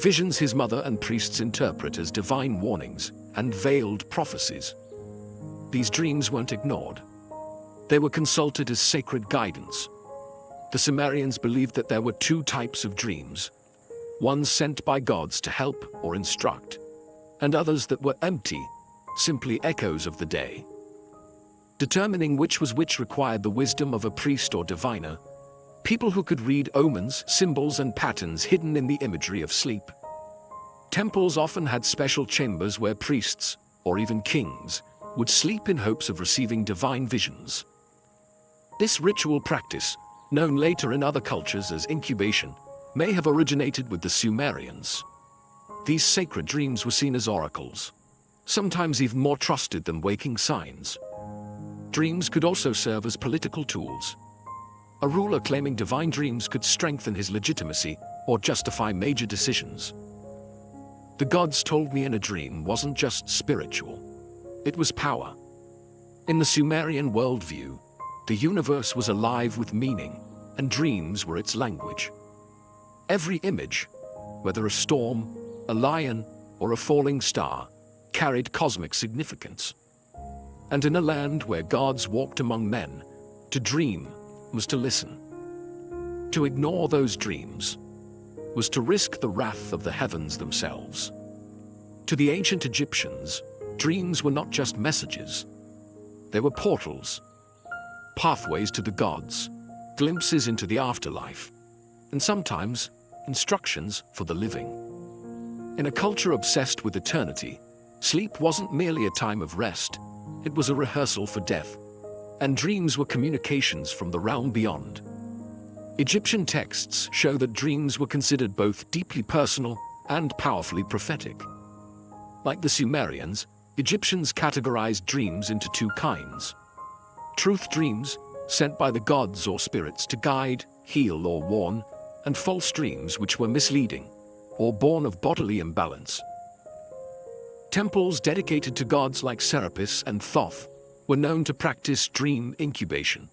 Visions his mother and priests interpret as divine warnings and veiled prophecies. These dreams weren't ignored. They were consulted as sacred guidance. The Sumerians believed that there were two types of dreams, one sent by gods to help or instruct, and others that were empty, simply echoes of the day. Determining which was which required the wisdom of a priest or diviner, people who could read omens, symbols, and patterns hidden in the imagery of sleep. Temples often had special chambers where priests, or even kings, would sleep in hopes of receiving divine visions. This ritual practice, known later in other cultures as incubation, may have originated with the Sumerians. These sacred dreams were seen as oracles, sometimes even more trusted than waking signs. Dreams could also serve as political tools. A ruler claiming divine dreams could strengthen his legitimacy or justify major decisions. The gods told me in a dream wasn't just spiritual. It was power. In the Sumerian worldview, the universe was alive with meaning, and dreams were its language. Every image, whether a storm, a lion, or a falling star, carried cosmic significance. And in a land where gods walked among men, to dream was to listen. To ignore those dreams was to risk the wrath of the heavens themselves. To the ancient Egyptians, dreams were not just messages. They were portals, pathways to the gods, glimpses into the afterlife, and sometimes instructions for the living. In a culture obsessed with eternity, sleep wasn't merely a time of rest, it was a rehearsal for death, and dreams were communications from the realm beyond. Egyptian texts show that dreams were considered both deeply personal and powerfully prophetic. Like the Sumerians, Egyptians categorized dreams into two kinds: truth dreams, sent by the gods or spirits to guide, heal, or warn, and false dreams which were misleading, or born of bodily imbalance. Temples dedicated to gods like Serapis and Thoth were known to practice dream incubation.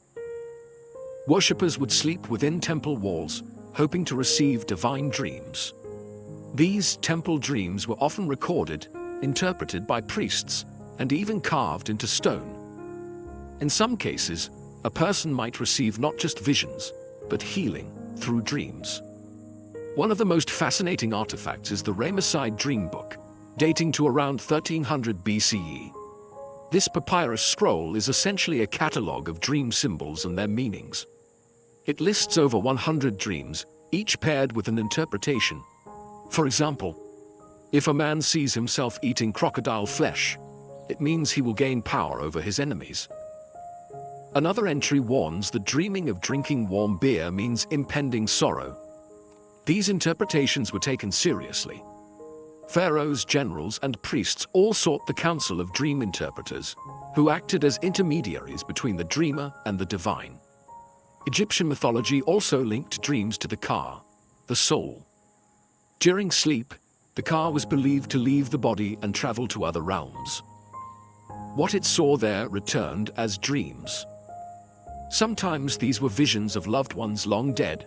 Worshippers would sleep within temple walls, hoping to receive divine dreams. These temple dreams were often recorded, interpreted by priests, and even carved into stone. In some cases, a person might receive not just visions, but healing through dreams. One of the most fascinating artifacts is the Ramesside Dream Book, dating to around 1300 BCE. This papyrus scroll is essentially a catalogue of dream symbols and their meanings. It lists over 100 dreams, each paired with an interpretation. For example, if a man sees himself eating crocodile flesh, it means he will gain power over his enemies. Another entry warns that dreaming of drinking warm beer means impending sorrow. These interpretations were taken seriously. Pharaohs, generals, and priests all sought the counsel of dream interpreters, who acted as intermediaries between the dreamer and the divine. Egyptian mythology also linked dreams to the Ka, the soul. During sleep, the Ka was believed to leave the body and travel to other realms. What it saw there returned as dreams. Sometimes these were visions of loved ones long dead,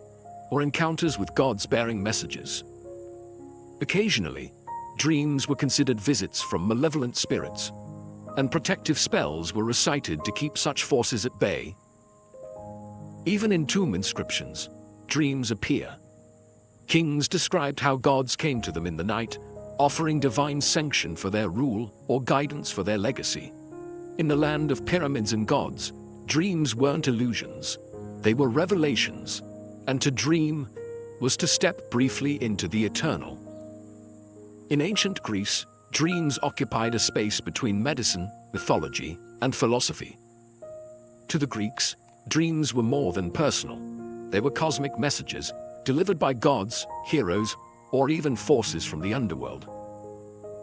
or encounters with gods bearing messages. Occasionally, dreams were considered visits from malevolent spirits, and protective spells were recited to keep such forces at bay. Even in tomb inscriptions, dreams appear. Kings described how gods came to them in the night, offering divine sanction for their rule or guidance for their legacy. In the land of pyramids and gods, dreams weren't illusions, they were revelations, and to dream was to step briefly into the eternal. In ancient Greece, dreams occupied a space between medicine, mythology, and philosophy. To the Greeks, dreams were more than personal. They were cosmic messages, delivered by gods, heroes, or even forces from the underworld.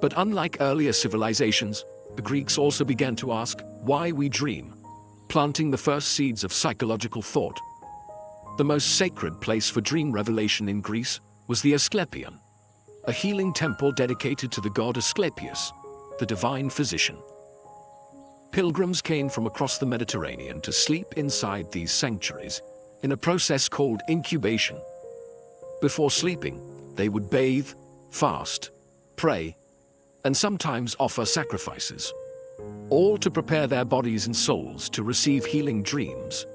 But unlike earlier civilizations, the Greeks also began to ask why we dream, planting the first seeds of psychological thought. The most sacred place for dream revelation in Greece was the Asclepion, a healing temple dedicated to the god Asclepius, the divine physician. Pilgrims came from across the Mediterranean to sleep inside these sanctuaries, in a process called incubation. Before sleeping, they would bathe, fast, pray, and sometimes offer sacrifices, all to prepare their bodies and souls to receive healing dreams.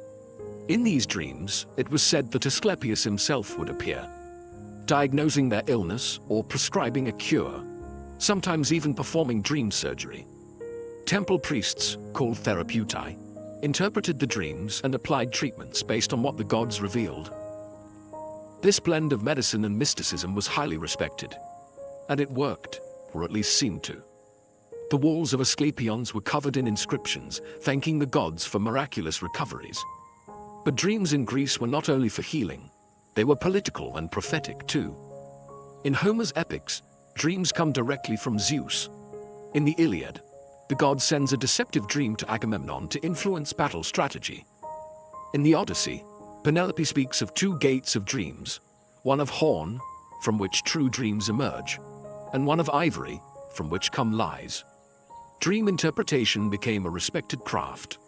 In these dreams, it was said that Asclepius himself would appear, diagnosing their illness or prescribing a cure. sometimes even performing dream surgery. Temple priests, called therapeutai, interpreted the dreams and applied treatments based on what the gods revealed. This blend of medicine and mysticism was highly respected, and it worked, or at least seemed to. The walls of Asclepions were covered in inscriptions, thanking the gods for miraculous recoveries. But dreams in Greece were not only for healing, they were political and prophetic too. In Homer's epics, dreams come directly from Zeus. In the Iliad, the god sends a deceptive dream to Agamemnon to influence battle strategy. In the Odyssey, Penelope speaks of two gates of dreams, one of horn, from which true dreams emerge, and one of ivory, from which come lies. Dream interpretation became a respected craft.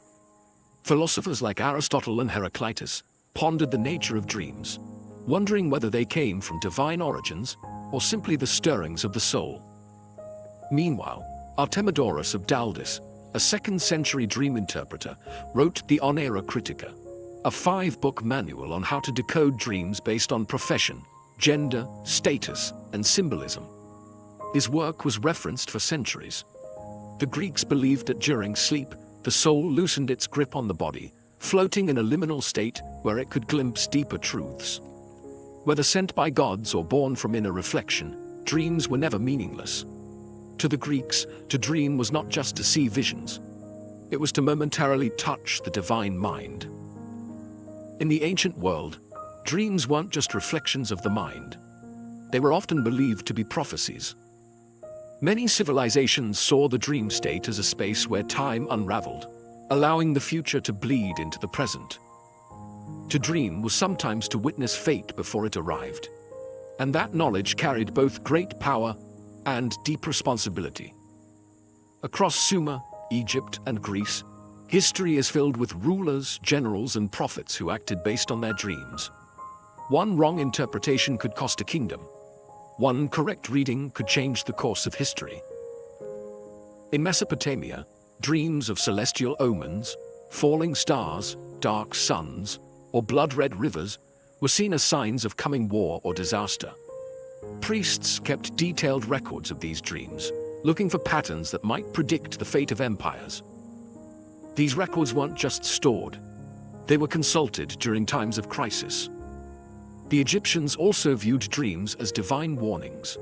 Philosophers like Aristotle and Heraclitus pondered the nature of dreams, wondering whether they came from divine origins or simply the stirrings of the soul. Meanwhile, Artemidorus of Daldis, a 2nd century dream interpreter, wrote the Onera Critica, a 5-book manual on how to decode dreams based on profession, gender, status, and symbolism. His work was referenced for centuries. The Greeks believed that during sleep, the soul loosened its grip on the body, floating in a liminal state where it could glimpse deeper truths. Whether sent by gods or born from inner reflection, dreams were never meaningless. To the Greeks, to dream was not just to see visions. It was to momentarily touch the divine mind. In the ancient world, dreams weren't just reflections of the mind. They were often believed to be prophecies. Many civilizations saw the dream state as a space where time unraveled, allowing the future to bleed into the present. To dream was sometimes to witness fate before it arrived, and that knowledge carried both great power and deep responsibility. Across Sumer, Egypt, and Greece, history is filled with rulers, generals, and prophets who acted based on their dreams. One wrong interpretation could cost a kingdom. One correct reading could change the course of history. In Mesopotamia, dreams of celestial omens, falling stars, dark suns, or blood-red rivers were seen as signs of coming war or disaster. Priests kept detailed records of these dreams, looking for patterns that might predict the fate of empires. These records weren't just stored, they were consulted during times of crisis. The Egyptians also viewed dreams as divine warnings.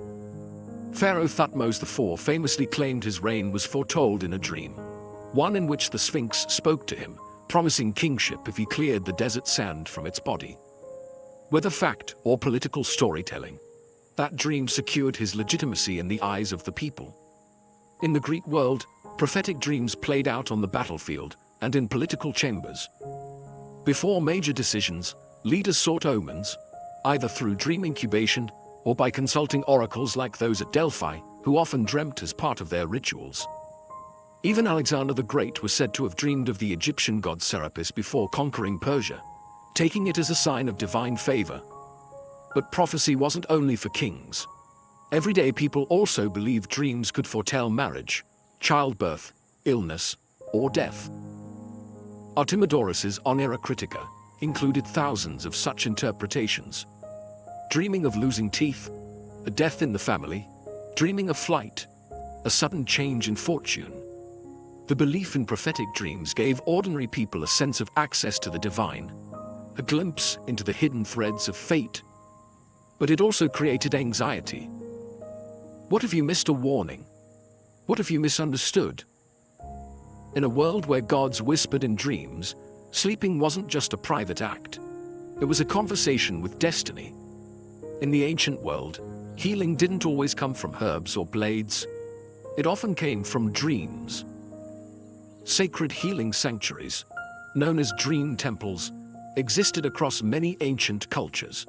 Pharaoh Thutmose IV famously claimed his reign was foretold in a dream, one in which the Sphinx spoke to him, promising kingship if he cleared the desert sand from its body. Whether fact or political storytelling, that dream secured his legitimacy in the eyes of the people. In the Greek world, prophetic dreams played out on the battlefield and in political chambers. Before major decisions, leaders sought omens, either through dream incubation or by consulting oracles like those at Delphi, who often dreamt as part of their rituals. Even Alexander the Great was said to have dreamed of the Egyptian god Serapis before conquering Persia, taking it as a sign of divine favor. But prophecy wasn't only for kings. Everyday people also believed dreams could foretell marriage, childbirth, illness, or death. Artemidorus's Onera Critica included thousands of such interpretations. Dreaming of losing teeth, a death in the family, dreaming of flight, a sudden change in fortune. The belief in prophetic dreams gave ordinary people a sense of access to the divine, a glimpse into the hidden threads of fate. But it also created anxiety. What if you missed a warning? What if you misunderstood? In a world where gods whispered in dreams, sleeping wasn't just a private act. It was a conversation with destiny. In the ancient world, healing didn't always come from herbs or blades. It often came from dreams. Sacred healing sanctuaries, known as dream temples, existed across many ancient cultures.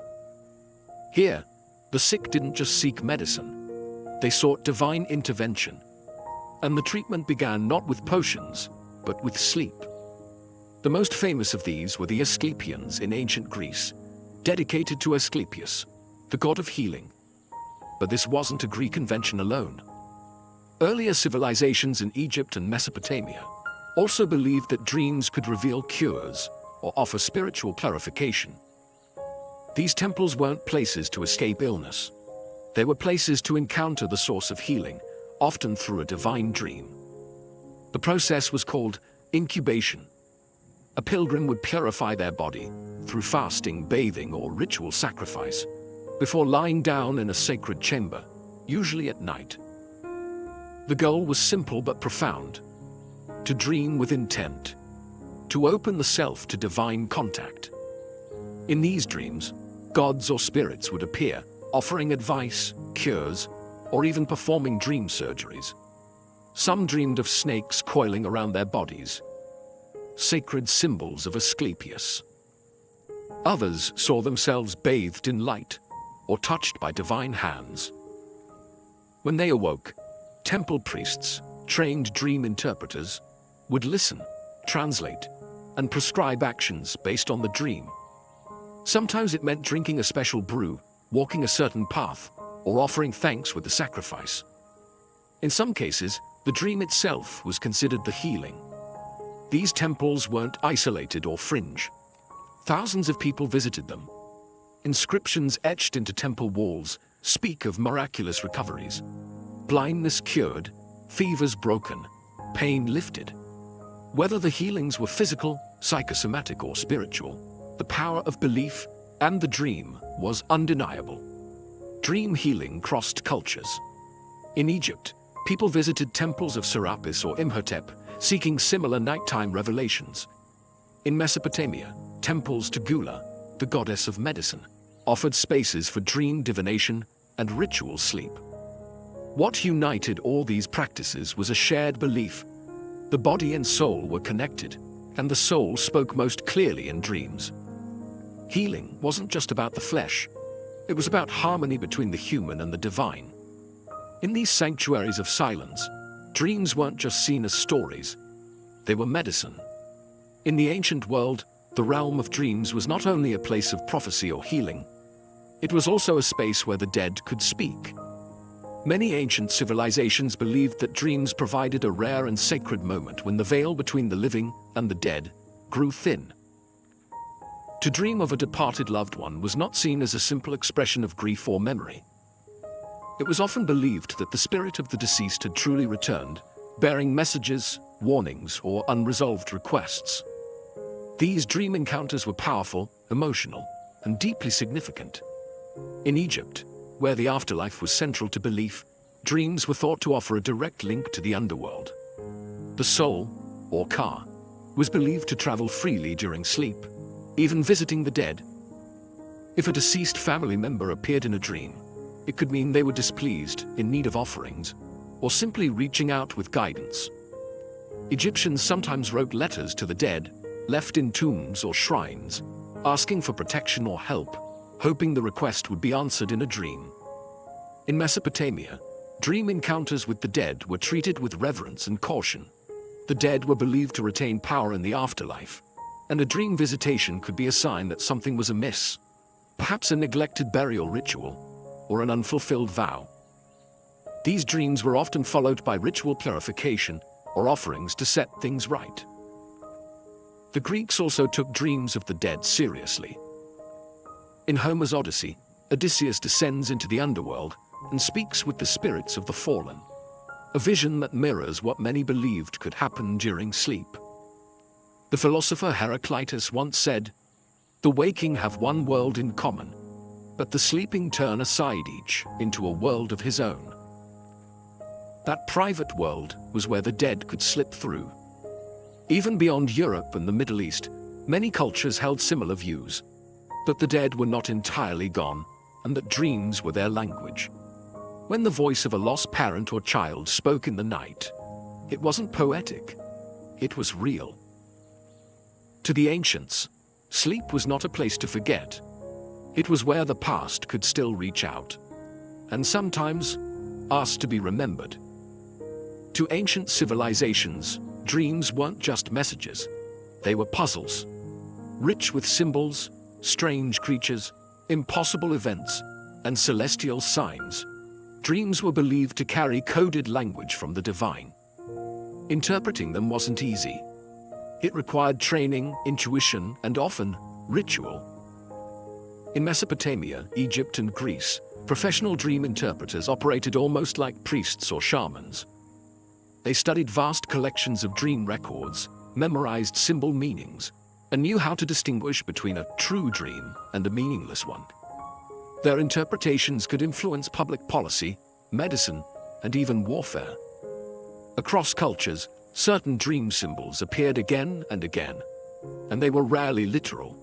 Here, the sick didn't just seek medicine. They sought divine intervention. And the treatment began not with potions, but with sleep. The most famous of these were the Asclepions in ancient Greece, dedicated to Asclepius, the god of healing. But this wasn't a Greek invention alone. Earlier civilizations in Egypt and Mesopotamia also believed that dreams could reveal cures or offer spiritual clarification. These temples weren't places to escape illness. They were places to encounter the source of healing, often through a divine dream. The process was called incubation. A pilgrim would purify their body through fasting, bathing, or ritual sacrifice before lying down in a sacred chamber, usually at night. The goal was simple but profound: to dream with intent, to open the self to divine contact. In these dreams, gods or spirits would appear, offering advice, cures, or even performing dream surgeries. Some dreamed of snakes coiling around their bodies, sacred symbols of Asclepius. Others saw themselves bathed in light or touched by divine hands. When they awoke, temple priests, trained dream interpreters, would listen, translate, and prescribe actions based on the dream. Sometimes it meant drinking a special brew, walking a certain path, or offering thanks with the sacrifice. In some cases, the dream itself was considered the healing. These temples weren't isolated or fringe. Thousands of people visited them. Inscriptions etched into temple walls speak of miraculous recoveries. Blindness cured, fevers broken, pain lifted. Whether the healings were physical, psychosomatic, or spiritual, the power of belief and the dream was undeniable. Dream healing crossed cultures. In Egypt, people visited temples of Serapis or Imhotep, seeking similar nighttime revelations. In Mesopotamia, temples to Gula, the goddess of medicine, offered spaces for dream divination and ritual sleep. What united all these practices was a shared belief: the body and soul were connected, and the soul spoke most clearly in dreams. Healing wasn't just about the flesh, it was about harmony between the human and the divine. In these sanctuaries of silence, dreams weren't just seen as stories, they were medicine. In the ancient world, the realm of dreams was not only a place of prophecy or healing, it was also a space where the dead could speak. Many ancient civilizations believed that dreams provided a rare and sacred moment when the veil between the living and the dead grew thin. To dream of a departed loved one was not seen as a simple expression of grief or memory. It was often believed that the spirit of the deceased had truly returned, bearing messages, warnings, or unresolved requests. These dream encounters were powerful, emotional, and deeply significant. In Egypt, where the afterlife was central to belief, dreams were thought to offer a direct link to the underworld. The soul, or Ka, was believed to travel freely during sleep, even visiting the dead. If a deceased family member appeared in a dream, it could mean they were displeased, in need of offerings, or simply reaching out with guidance. Egyptians sometimes wrote letters to the dead, left in tombs or shrines, asking for protection or help, hoping the request would be answered in a dream. In Mesopotamia, dream encounters with the dead were treated with reverence and caution. The dead were believed to retain power in the afterlife, and a dream visitation could be a sign that something was amiss, perhaps a neglected burial ritual, or an unfulfilled vow. These dreams were often followed by ritual purification or offerings to set things right. The Greeks also took dreams of the dead seriously. In Homer's Odyssey, Odysseus descends into the underworld and speaks with the spirits of the fallen, a vision that mirrors what many believed could happen during sleep. The philosopher Heraclitus once said, "The waking have one world in common, but the sleeping turn aside each into a world of his own." That private world was where the dead could slip through. Even beyond Europe and the Middle East, many cultures held similar views, that the dead were not entirely gone, and that dreams were their language. When the voice of a lost parent or child spoke in the night, it wasn't poetic, it was real. To the ancients, sleep was not a place to forget. It was where the past could still reach out, and sometimes ask to be remembered. To ancient civilizations, dreams weren't just messages, they were puzzles, rich with symbols, strange creatures, impossible events, and celestial signs. Dreams were believed to carry coded language from the divine. Interpreting them wasn't easy. It required training, intuition, and often ritual. In Mesopotamia, Egypt, and Greece, Professional dream interpreters operated almost like priests or shamans. They studied vast collections of dream records, memorized symbol meanings, and knew how to distinguish between a true dream and a meaningless one. Their interpretations could influence public policy, medicine, and even warfare. Across cultures, certain dream symbols appeared again and again, and they were rarely literal.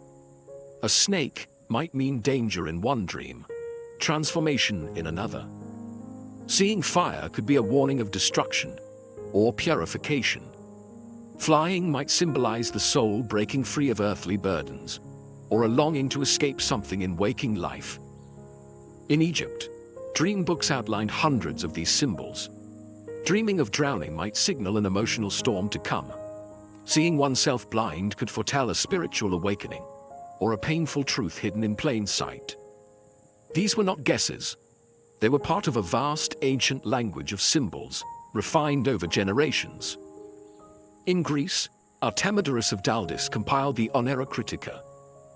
A snake might mean danger in one dream, transformation in another. Seeing fire could be a warning of destruction or purification. Flying might symbolize the soul breaking free of earthly burdens, or a longing to escape something in waking life. In Egypt, dream books outlined hundreds of these symbols. Dreaming of drowning might signal an emotional storm to come. Seeing oneself blind could foretell a spiritual awakening, or a painful truth hidden in plain sight. These were not guesses. They were part of a vast, ancient language of symbols, refined over generations. In Greece, Artemidorus of Daldis compiled the Onera Critica,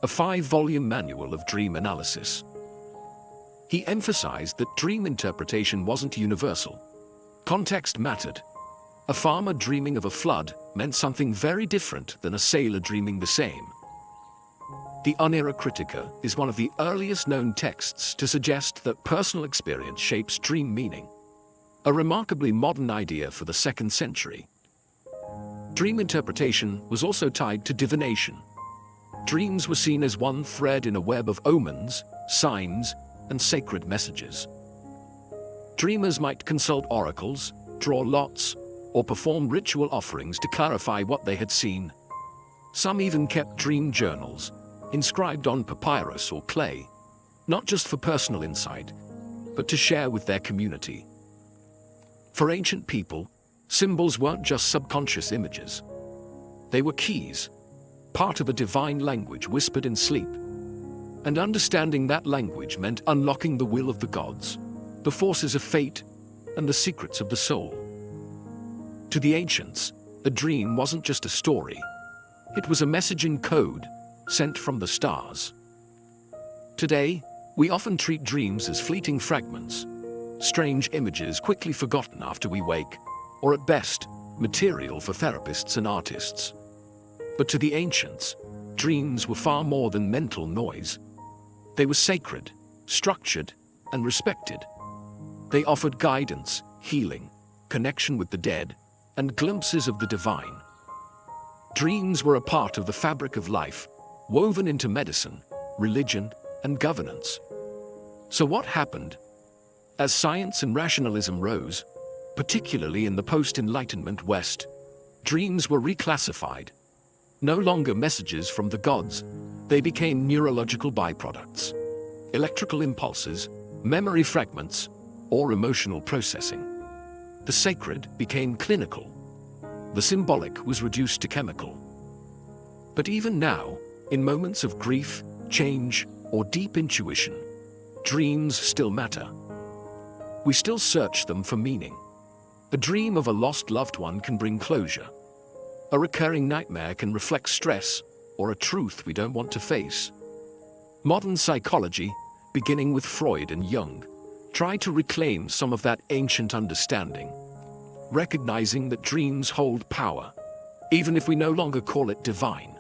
a 5-volume manual of dream analysis. He emphasized that dream interpretation wasn't universal. Context mattered. A farmer dreaming of a flood meant something very different than a sailor dreaming the same. The Onera Critica is one of the earliest known texts to suggest that personal experience shapes dream meaning, a remarkably modern idea for the 2nd century. Dream interpretation was also tied to divination. Dreams were seen as one thread in a web of omens, signs, and sacred messages. Dreamers might consult oracles, draw lots, or perform ritual offerings to clarify what they had seen. Some even kept dream journals, inscribed on papyrus or clay, not just for personal insight, but to share with their community. For ancient people, symbols weren't just subconscious images. They were keys, part of a divine language whispered in sleep. And understanding that language meant unlocking the will of the gods, the forces of fate, and the secrets of the soul. To the ancients, a dream wasn't just a story. It was a message in code, sent from the stars. Today, we often treat dreams as fleeting fragments, strange images quickly forgotten after we wake, or at best, material for therapists and artists. But to the ancients, dreams were far more than mental noise. They were sacred, structured, and respected. They offered guidance, healing, connection with the dead, and glimpses of the divine. Dreams were a part of the fabric of life, woven into medicine, religion, and governance. So what happened? As science and rationalism rose, particularly in the post-Enlightenment West, dreams were reclassified. No longer messages from the gods, they became neurological byproducts, electrical impulses, memory fragments, or emotional processing. The sacred became clinical. The symbolic was reduced to chemical. But even now, in moments of grief, change, or deep intuition, dreams still matter. We still search them for meaning. A dream of a lost loved one can bring closure. A recurring nightmare can reflect stress or a truth we don't want to face. Modern psychology, beginning with Freud and Jung, tried to reclaim some of that ancient understanding, recognizing that dreams hold power, even if we no longer call it divine.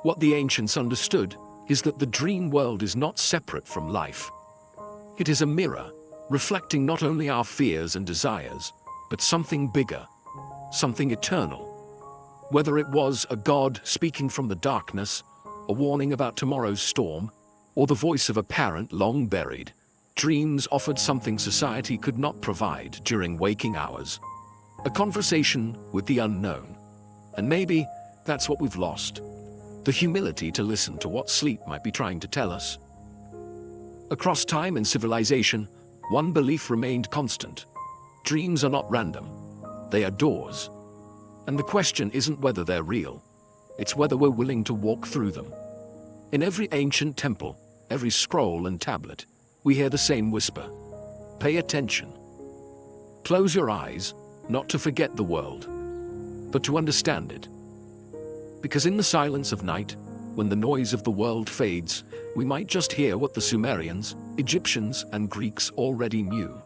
What the ancients understood is that the dream world is not separate from life. It is a mirror, reflecting not only our fears and desires, but something bigger, something eternal. Whether it was a god speaking from the darkness, a warning about tomorrow's storm, or the voice of a parent long buried, dreams offered something society could not provide during waking hours. A conversation with the unknown. And maybe that's what we've lost. The humility to listen to what sleep might be trying to tell us. Across time and civilization, one belief remained constant. Dreams are not random. They are doors. And the question isn't whether they're real. It's whether we're willing to walk through them. In every ancient temple, every scroll and tablet, we hear the same whisper. Pay attention. Close your eyes, not to forget the world, but to understand it. Because in the silence of night, When the noise of the world fades, we might just hear what the Sumerians, Egyptians, and Greeks already knew.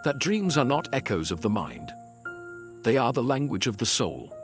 That dreams are not echoes of the mind. They are the language of the soul.